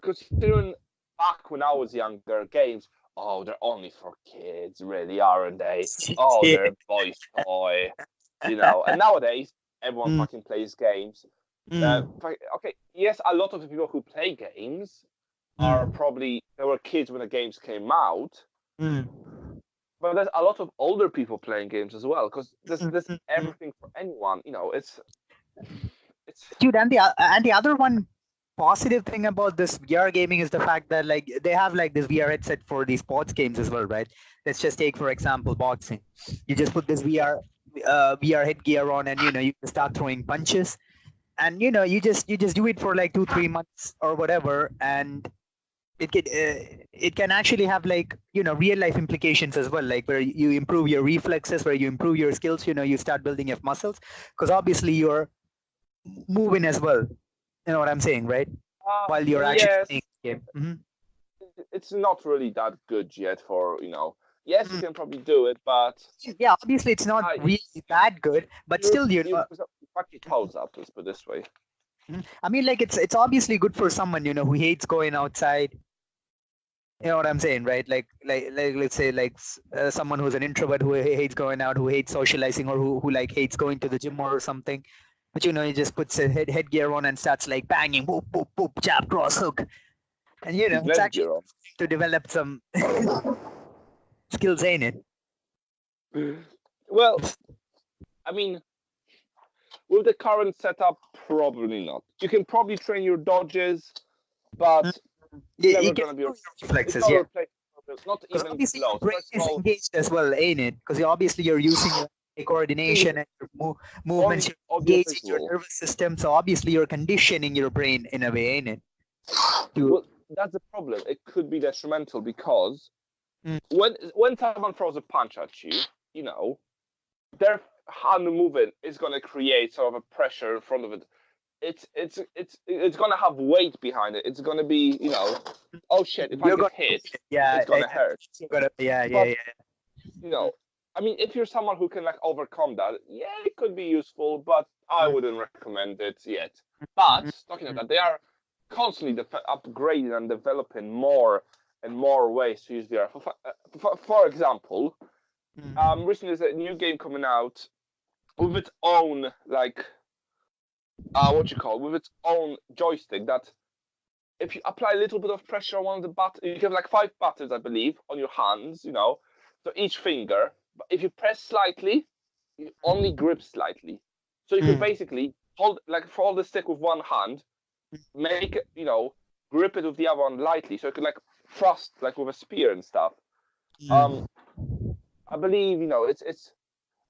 considering back when I was younger, games they're only for kids, really, aren't they? They're boys toy, and nowadays everyone fucking plays games. Okay, yes, a lot of the people who play games are probably they were kids when the games came out. But there's a lot of older people playing games as well, because there's everything for anyone. It's Dude, and the other one positive thing about this VR gaming is the fact that they have this VR headset for these sports games as well, right? Let's just take for example boxing. You just put this VR headgear on, and you start throwing punches, and you just do it for 2-3 months or whatever, and it can actually have like real life implications as well, like where you improve your reflexes, where you improve your skills, you start building your muscles, because obviously you're moving as well. You know what I'm saying, right? While you're actually Yes, playing the game. it's not really that good yet for, yes, you can probably do it, but Yeah, obviously it's not really that good, but still, you fuck your toes up, let's put it this way. I mean, like it's obviously good for someone who hates going outside. You know what I'm saying, right? Like let's say like someone who's an introvert who hates going out, who hates socializing, or who like hates going to the gym or something. But he just puts a headgear on and starts like banging, boop boop boop, jab, cross, hook, and it's actually to develop some skills, ain't it? Well, I mean, with the current setup, probably not. You can probably train your dodges, but you never can gonna be reflexes, not yeah. Not even obviously close. your brain is engaged as well, ain't it? Because obviously you're using your coordination and your movements, you're engaging your nervous system. So obviously you're conditioning your brain in a way, ain't it? Well, that's the problem. It could be detrimental because when someone throws a punch at you, their hand movement is going to create sort of a pressure in front of it. It's going to have weight behind it. It's going to be, oh shit, if I get hit, it's going to hurt. I mean, if you're someone who can like overcome that, yeah, it could be useful, but I wouldn't recommend it yet. But talking about that, they are constantly upgrading and developing more and more ways to use VR. For example, recently there's a new game coming out with its own with its own joystick that if you apply a little bit of pressure on one of the buttons, you have like 5 buttons, I believe, on your hands, so each finger. But if you press slightly, you only grip slightly. So you can basically hold the stick with one hand, make it, grip it with the other one lightly, so you can like thrust like with a spear and stuff. I believe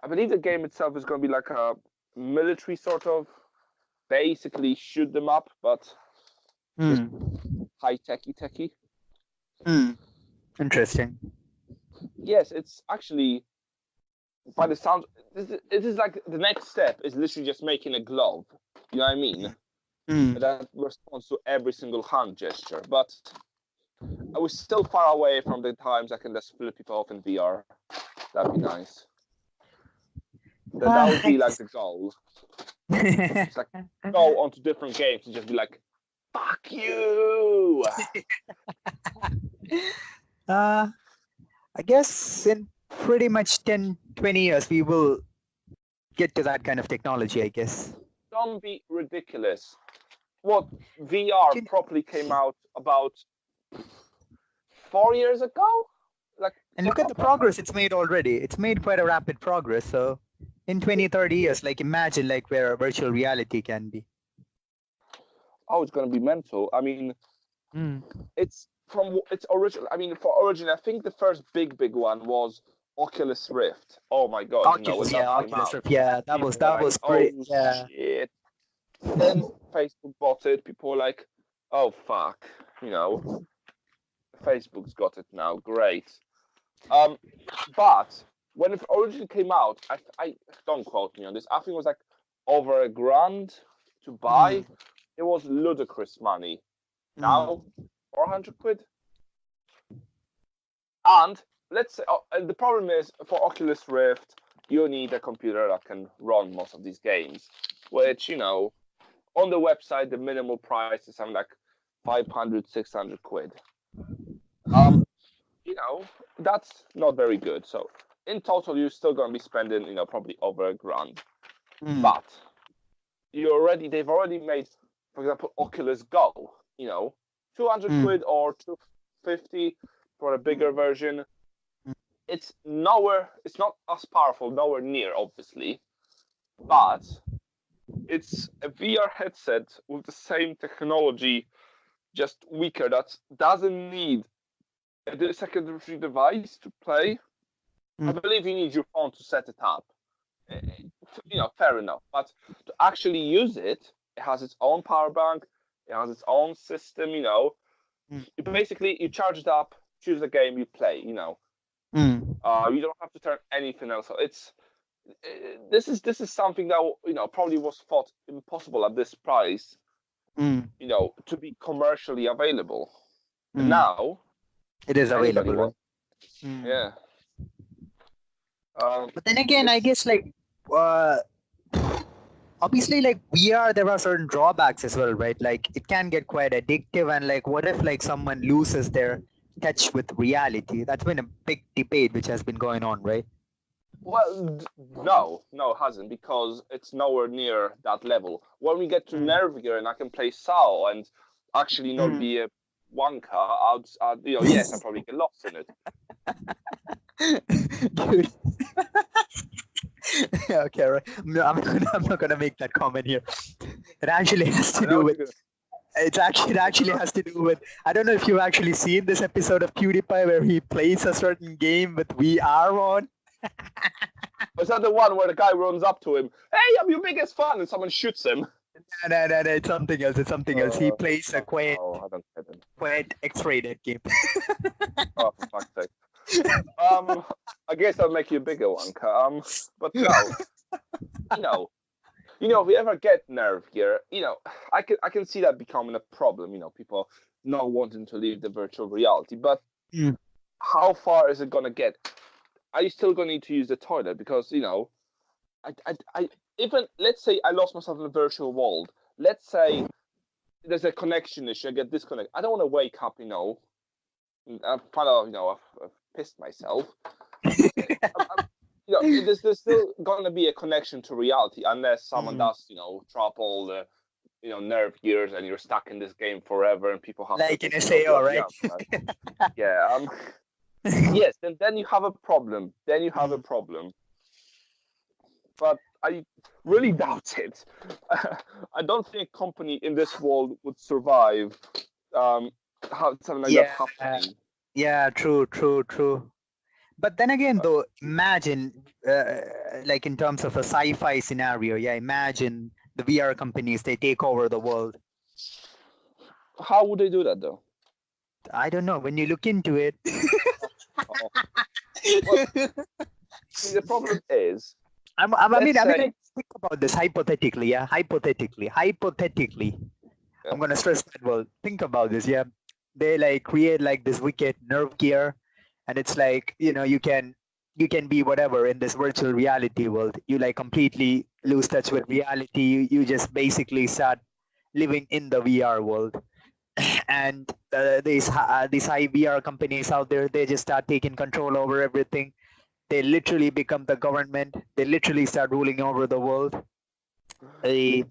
I believe the game itself is going to be like a military sort of, basically shoot them up, but just high techy. Interesting. Yes, it's actually, by the sound, it is like the next step is literally just making a glove. You know what I mean? That responds to every single hand gesture. But I was still far away from the times I can just flip people off in VR. That'd be nice. That would be like the goal. It's like go onto different games and just be like, fuck you. I guess in pretty much 10, 20 years, we will get to that kind of technology, I guess. Don't be ridiculous. What, VR properly came out about 4 years ago? And look at the progress it's made already. It's made quite a rapid progress. So in 20, 30 years, imagine where virtual reality can be. Oh, it's going to be mental. I mean, it's original. I mean, for Origin, I think the first big one was Oculus Rift. Oh my god! Oculus Rift. Yeah, that was great. Oh, yeah. Shit. Then Facebook bought it. People were like, "Oh fuck," Facebook's got it now. Great. But when it originally came out, I don't quote me on this. I think it was like over $1,000 to buy. It was ludicrous money. Now, 400 quid. And let's say, the problem is for Oculus Rift, you need a computer that can run most of these games, which, on the website, the minimal price is something like 500, 600 quid. That's not very good. So in total, you're still going to be spending, probably over $1,000. But they've already made, for example, Oculus Go, 200 quid or 250 for a bigger version. It's not as powerful, nowhere near, obviously, but it's a VR headset with the same technology, just weaker, that doesn't need a secondary device to play. I believe you need your phone to set it up. Fair enough. But to actually use it, it has its own power bank, it has its own system, Basically, you charge it up, choose a game, you play. You don't have to turn anything else on. This is something that probably was thought impossible at this price. To be commercially available. And now it is available. Yeah. But then again, I guess obviously VR, there are certain drawbacks as well, right? Like it can get quite addictive, and what if someone loses their touch with reality? That's been a big debate which has been going on, right? Well, no, it hasn't, because it's nowhere near that level. When we get to Nerve Gear and I can play Sao and actually not be a wanker, yes, I'll probably get lost in it. Dude. Okay, right. I'm not gonna make that comment here. It actually has to do with. It actually has to do with. I don't know if you've actually seen this episode of PewDiePie where he plays a certain game with VR on. Was that the one where the guy runs up to him? Hey, I'm your biggest fan, and someone shoots him. No, it's something else. It's something else. He plays a quite X-rated game. Oh, for fuck's sake. I guess I'll make you a bigger one. But no, if we ever get Nerve Gear, I can see that becoming a problem. People not wanting to leave the virtual reality. But how far is it gonna get? Are you still gonna need to use the toilet? Because I even, let's say I lost myself in a virtual world. Let's say there's a connection issue. I get disconnected. I don't want to wake up. I've pissed myself. There's still gonna be a connection to reality unless someone does, drop all the, nerve gears and you're stuck in this game forever and people have like in SAO, right? Yeah. Yes, then you have a problem. But I really doubt it. I don't think a company in this world would survive something like that happening. Yeah, true. But then again, though, imagine, in terms of a sci-fi scenario, imagine the VR companies, they take over the world. How would they do that, though? I don't know. When you look into it. Well, see, the problem is. I mean, think about this hypothetically. Yeah, hypothetically. Yeah. I'm gonna stress that word. Think about this. Yeah, they create this wicked nerve gear, and it's you can be whatever in this virtual reality world. You completely lose touch with reality. You just basically start living in the VR world. And these high VR companies out there, they just start taking control over everything. They literally become the government. They literally start ruling over the world. That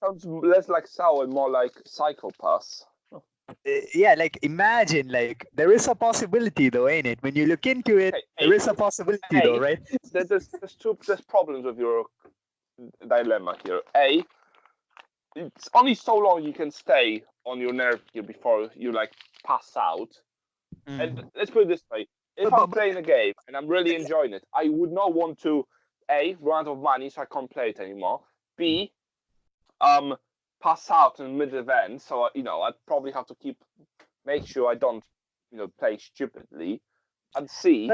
sounds less like Sao and more like psychopaths. Yeah, imagine, there is a possibility, though, ain't it? When you look into it, there is a possibility, though, right? There's problems with your dilemma here. A, it's only so long you can stay on your nerve gear before you pass out. And let's put it this way: if I'm playing a game and I'm really enjoying it, I would not want to A, run out of money so I can't play it anymore. B, pass out in mid-event, so I'd probably have to make sure I don't play stupidly. And C,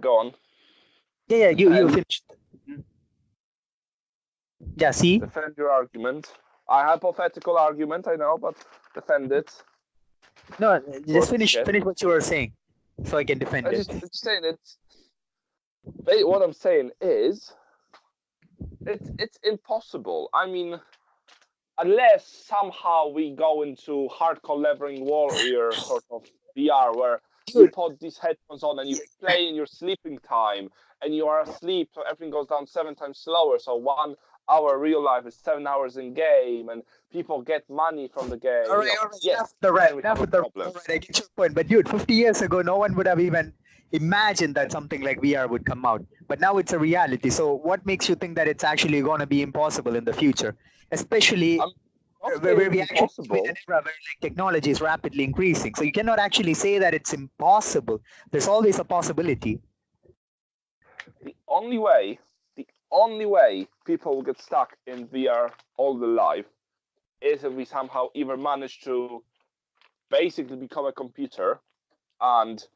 go on. Yeah, you finished. Yeah, see? Defend your argument. A hypothetical argument, I know, but defend it. No, just finish what you were saying, so I can defend it. Just saying what I'm saying is, it's impossible. I mean, unless somehow we go into hardcore leveling warrior sort of VR where you put these headphones on and you play in your sleeping time and you are asleep, so everything goes down 7 times slower. So 1 hour real life is 7 hours in game, and people get money from the game. All right. Yes, I get your point. But dude, 50 years ago, no one would have even imagined that something like VR would come out. But now it's a reality. So what makes you think that it's actually going to be impossible in the future? Especially where we actually live in an era where technology is rapidly increasing. So you cannot actually say that it's impossible. There's always a possibility. The only way people will get stuck in VR all their life is if we somehow either manage to basically become a computer and,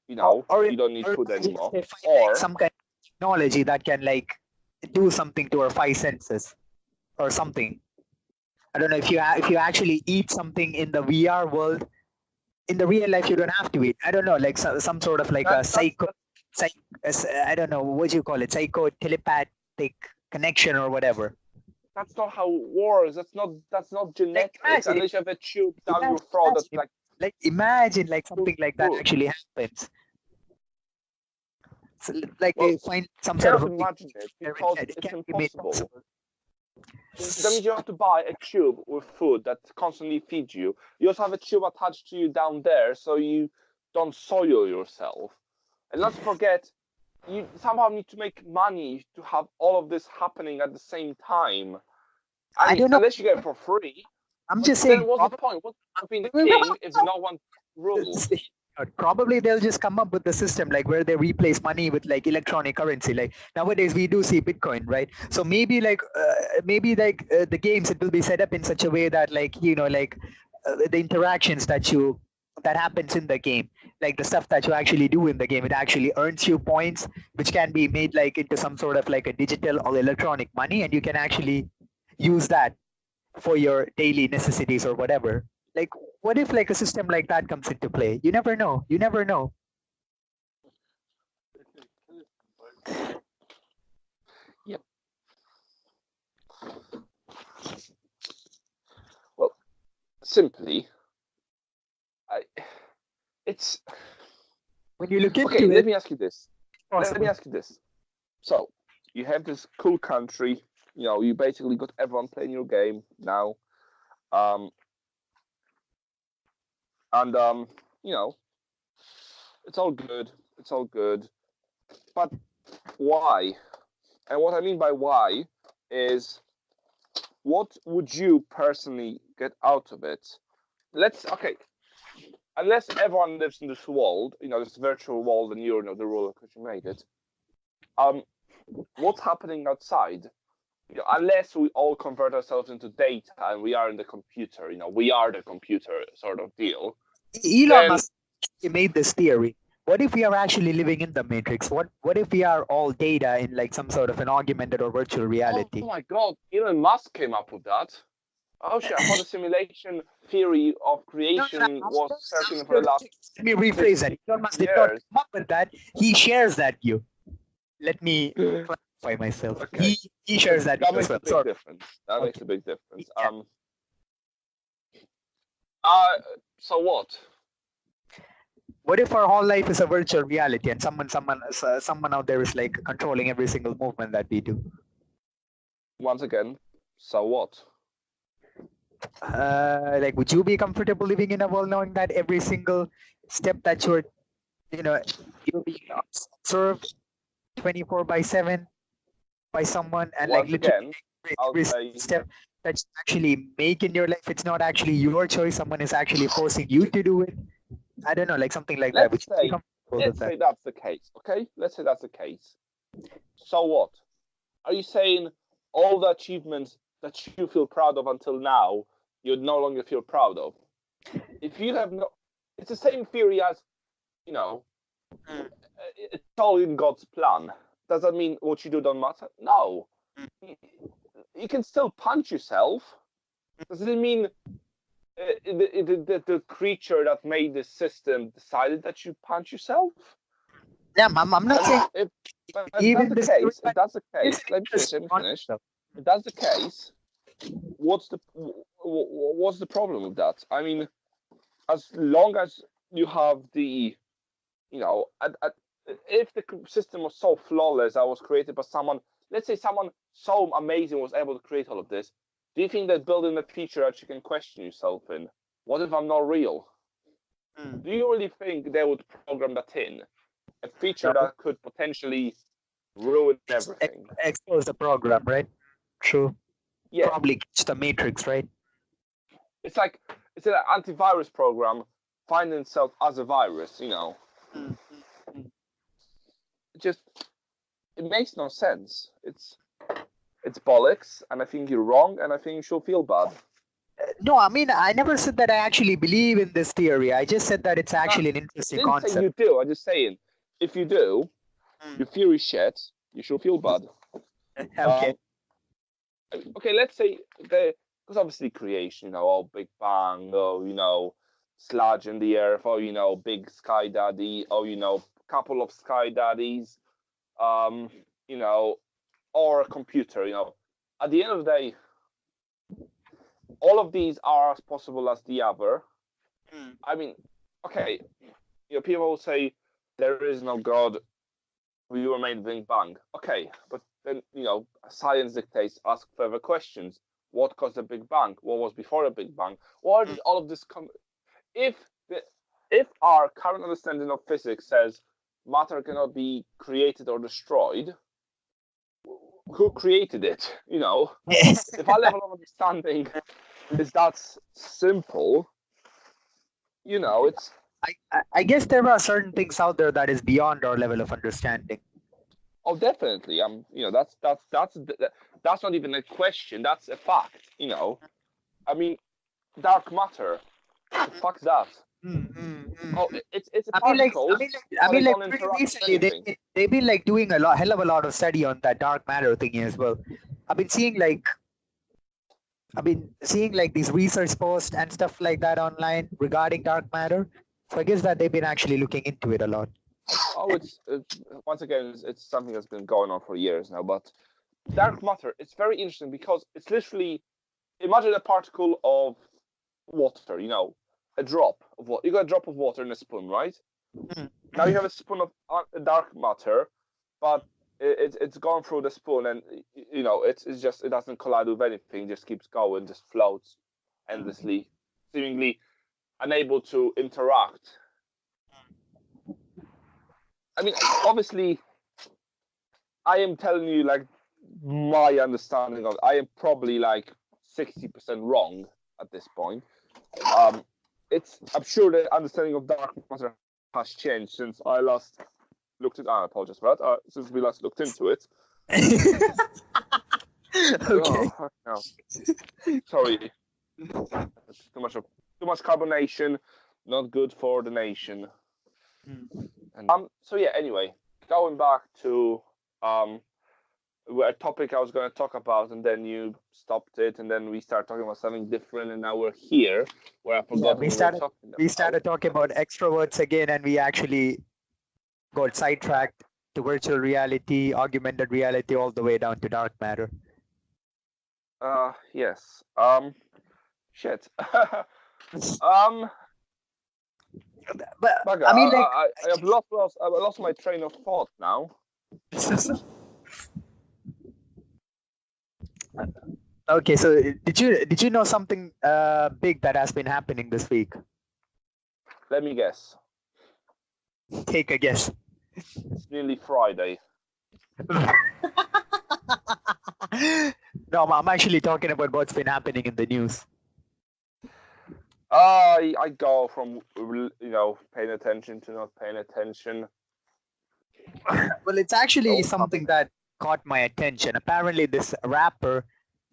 you don't need food anymore. If I Or like some kind of technology that can like do something to our five senses or something. I don't know if you actually eat something in the VR world. In the real life, you don't have to eat. I don't know, like some sort of like a I don't know what you call it, psycho telepathic connection or whatever. that's not how it works. That's not genetics. Unless you have a tube down your throat that's like imagine like something like that actually happens. So, like they find some sort of imagine it because it's impossible. That means you have to buy a tube with food that constantly feeds you. You also have a tube attached to you down there so you don't soil yourself. And let's forget, you somehow need to make money to have all of this happening at the same time. I don't know. Unless you get it for free. I'm just saying. Then what's the point? What's being the king if no one rules? Probably they'll just come up with the system like where they replace money with like electronic currency. Like nowadays we do see Bitcoin, right? So maybe the games, it will be set up in such a way that like the interactions that happens in the game, like the stuff that you actually do in the game, it actually earns you points, which can be made like into some sort of like a digital or electronic money, and you can actually use that for your daily necessities or whatever. Like, what if like a system like that comes into play? You never know. You never know. Yep. Well, simply, it's when you look into okay. it. Let me ask you this. So you have this cool country. You basically got everyone playing your game now. And it's all good. It's all good. But why? And what I mean by why is, what would you personally get out of it? Unless everyone lives in this world, this virtual world, and you're the ruler because you made it. What's happening outside? Unless we all convert ourselves into data and we are in the computer, we are the computer sort of deal. Elon Musk made this theory. What if we are actually living in the Matrix? What if we are all data in like some sort of an augmented or virtual reality? Oh my God, Elon Musk came up with that. Oh shit, I thought the simulation theory of creation was circulating for the last. Let me rephrase that. Elon Musk did not come up with that. He shares that view. Let me clarify myself. Okay. He shares that view as well. That makes a big difference. That makes a big difference. Yeah. So what? What if our whole life is a virtual reality and someone out there is like controlling every single movement that we do? Once again, so what? Like, would you be comfortable living in a world knowing that every single step that you're being observed 24/7 by someone, and once like literally every step that you actually make in your life, it's not actually your choice. Someone is actually forcing you to do it. I don't know, like something like that. Let's say that's the case, okay? Let's say that's the case. So what? Are you saying all the achievements that you feel proud of until now, you'd no longer feel proud of? If you have no, it's the same theory as, it's all in God's plan. Does that mean what you do don't matter? No. You can still punch yourself. Does it mean the creature that made this system decided that you punch yourself? Yeah, I'm not saying. If that's the case, let me finish. If that's the case, what's the problem with that? I mean, as long as you have the, if the system was so flawless that was created by someone, let's say someone so amazing was able to create all of this, do you think that building a feature that you can question yourself in? What if I'm not real? Do you really think they would program that in? A feature that could potentially ruin everything. Expose the program, right? True. Yeah. Probably catch the Matrix, right? It's like an antivirus program finding itself as a virus, It makes no sense. It's bollocks, and I think you're wrong, and I think you should feel bad. No, I mean, I never said that I actually believe in this theory. I just said that it's actually an I interesting didn't say concept. you do. I'm just saying, if you do, your theory shit, you should feel bad. Okay. Okay, let's say because obviously creation, Big Bang, sludge in the earth, big sky daddy, couple of sky daddies, um, or a computer, At the end of the day, all of these are as possible as the other. I mean, okay, people will say there is no God. We were made Big Bang. Okay, but then science dictates ask further questions. What caused the Big Bang? What was before the Big Bang? Where did all of this come? If our current understanding of physics says matter cannot be created or destroyed, who created it? If our level of understanding is that simple, it's. I guess there are certain things out there that is beyond our level of understanding. Oh, definitely. That's not even a question. That's a fact. I mean, dark matter. What the fuck's that? Oh, it's a particle. Pretty recently they've been like doing hell of a lot of study on that dark matter thing as well. I've been seeing like these research posts and stuff like that online regarding dark matter. So I guess that they've been actually looking into it a lot. Oh, it's once again, it's something that's been going on for years now. But dark matter, it's very interesting because it's literally, imagine a particle of water, a drop of water. You got a drop of water in a spoon, right? Now you have a spoon of dark matter, but it's gone through the spoon, and it's just, it doesn't collide with anything. It just keeps going, just floats endlessly, seemingly unable to interact. I mean, obviously, I am telling you like my understanding of. I am probably like 60% wrong at this point. I'm sure the understanding of dark matter has changed since I last looked at. I apologize for that. Since we last looked into it. Okay. Oh, no. Sorry. Too much carbonation, not good for the nation. And, so yeah, anyway, going back to a topic I was going to talk about, and then you stopped it, and then we started talking about something different, and now we're here where I forgot we started talking about extroverts again, and we actually got sidetracked to virtual reality, augmented reality, all the way down to dark matter. Yes. Shit. But I mean, like, I've lost my train of thought now. Okay, so did you know something big that has been happening this week? Let me guess. Take a guess. It's nearly Friday. No, I'm actually talking about what's been happening in the news. I go from paying attention to not paying attention. Well, it's actually something that caught my attention. Apparently, this rapper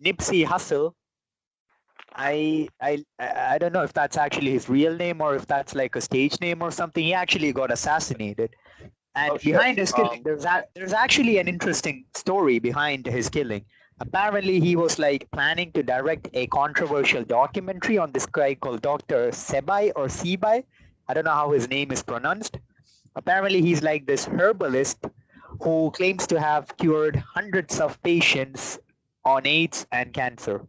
Nipsey Hussle, I don't know if that's actually his real name or if that's like a stage name or something. He actually got assassinated, and behind his killing, there's actually an interesting story behind his killing. Apparently, he was like planning to direct a controversial documentary on this guy called Dr. Sebai or Sebai. I don't know how his name is pronounced. Apparently, he's like this herbalist who claims to have cured hundreds of patients on AIDS and cancer.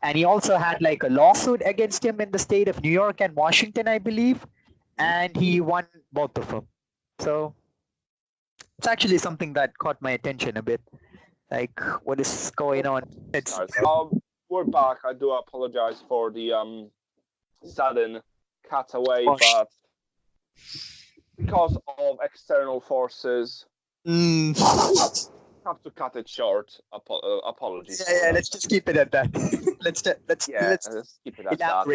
And he also had like a lawsuit against him in the state of New York and Washington, I believe. And he won both of them. So it's actually something that caught my attention a bit. Like, what is going on? We're back. I do apologize for the sudden cutaway, but because of external forces, have to cut it short. Apologies. Yeah. Let's just keep it at that. let's keep it at that.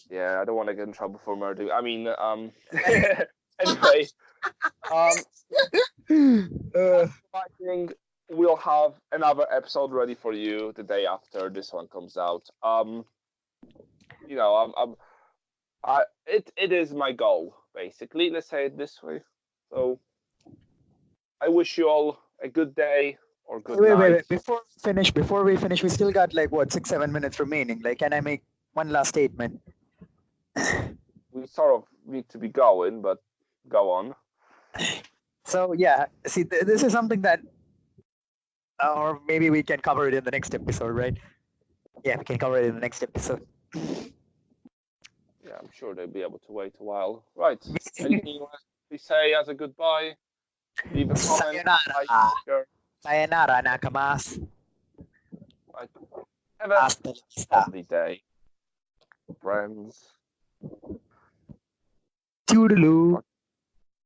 Yeah, I don't want to get in trouble for murder. I mean, anyway. I think we'll have another episode ready for you the day after this one comes out. You know, it is my goal, basically. Let's say it this way. So I wish you all a good day or good night. Before we finish, we still got like what 6-7 minutes remaining. Like, can I make one last statement? We sort of need to be going, but go on. So yeah, see, this is something that, or maybe we can cover it in the next episode, right? Yeah, we can cover it in the next episode. Yeah, I'm sure they'll be able to wait a while. Right. Anything you want to say as a goodbye? Leave a comment. Sayonara. Like, share. Sayonara, nakamas. Right. Have a Hasta la vista. lovely day, friends. Toodaloo.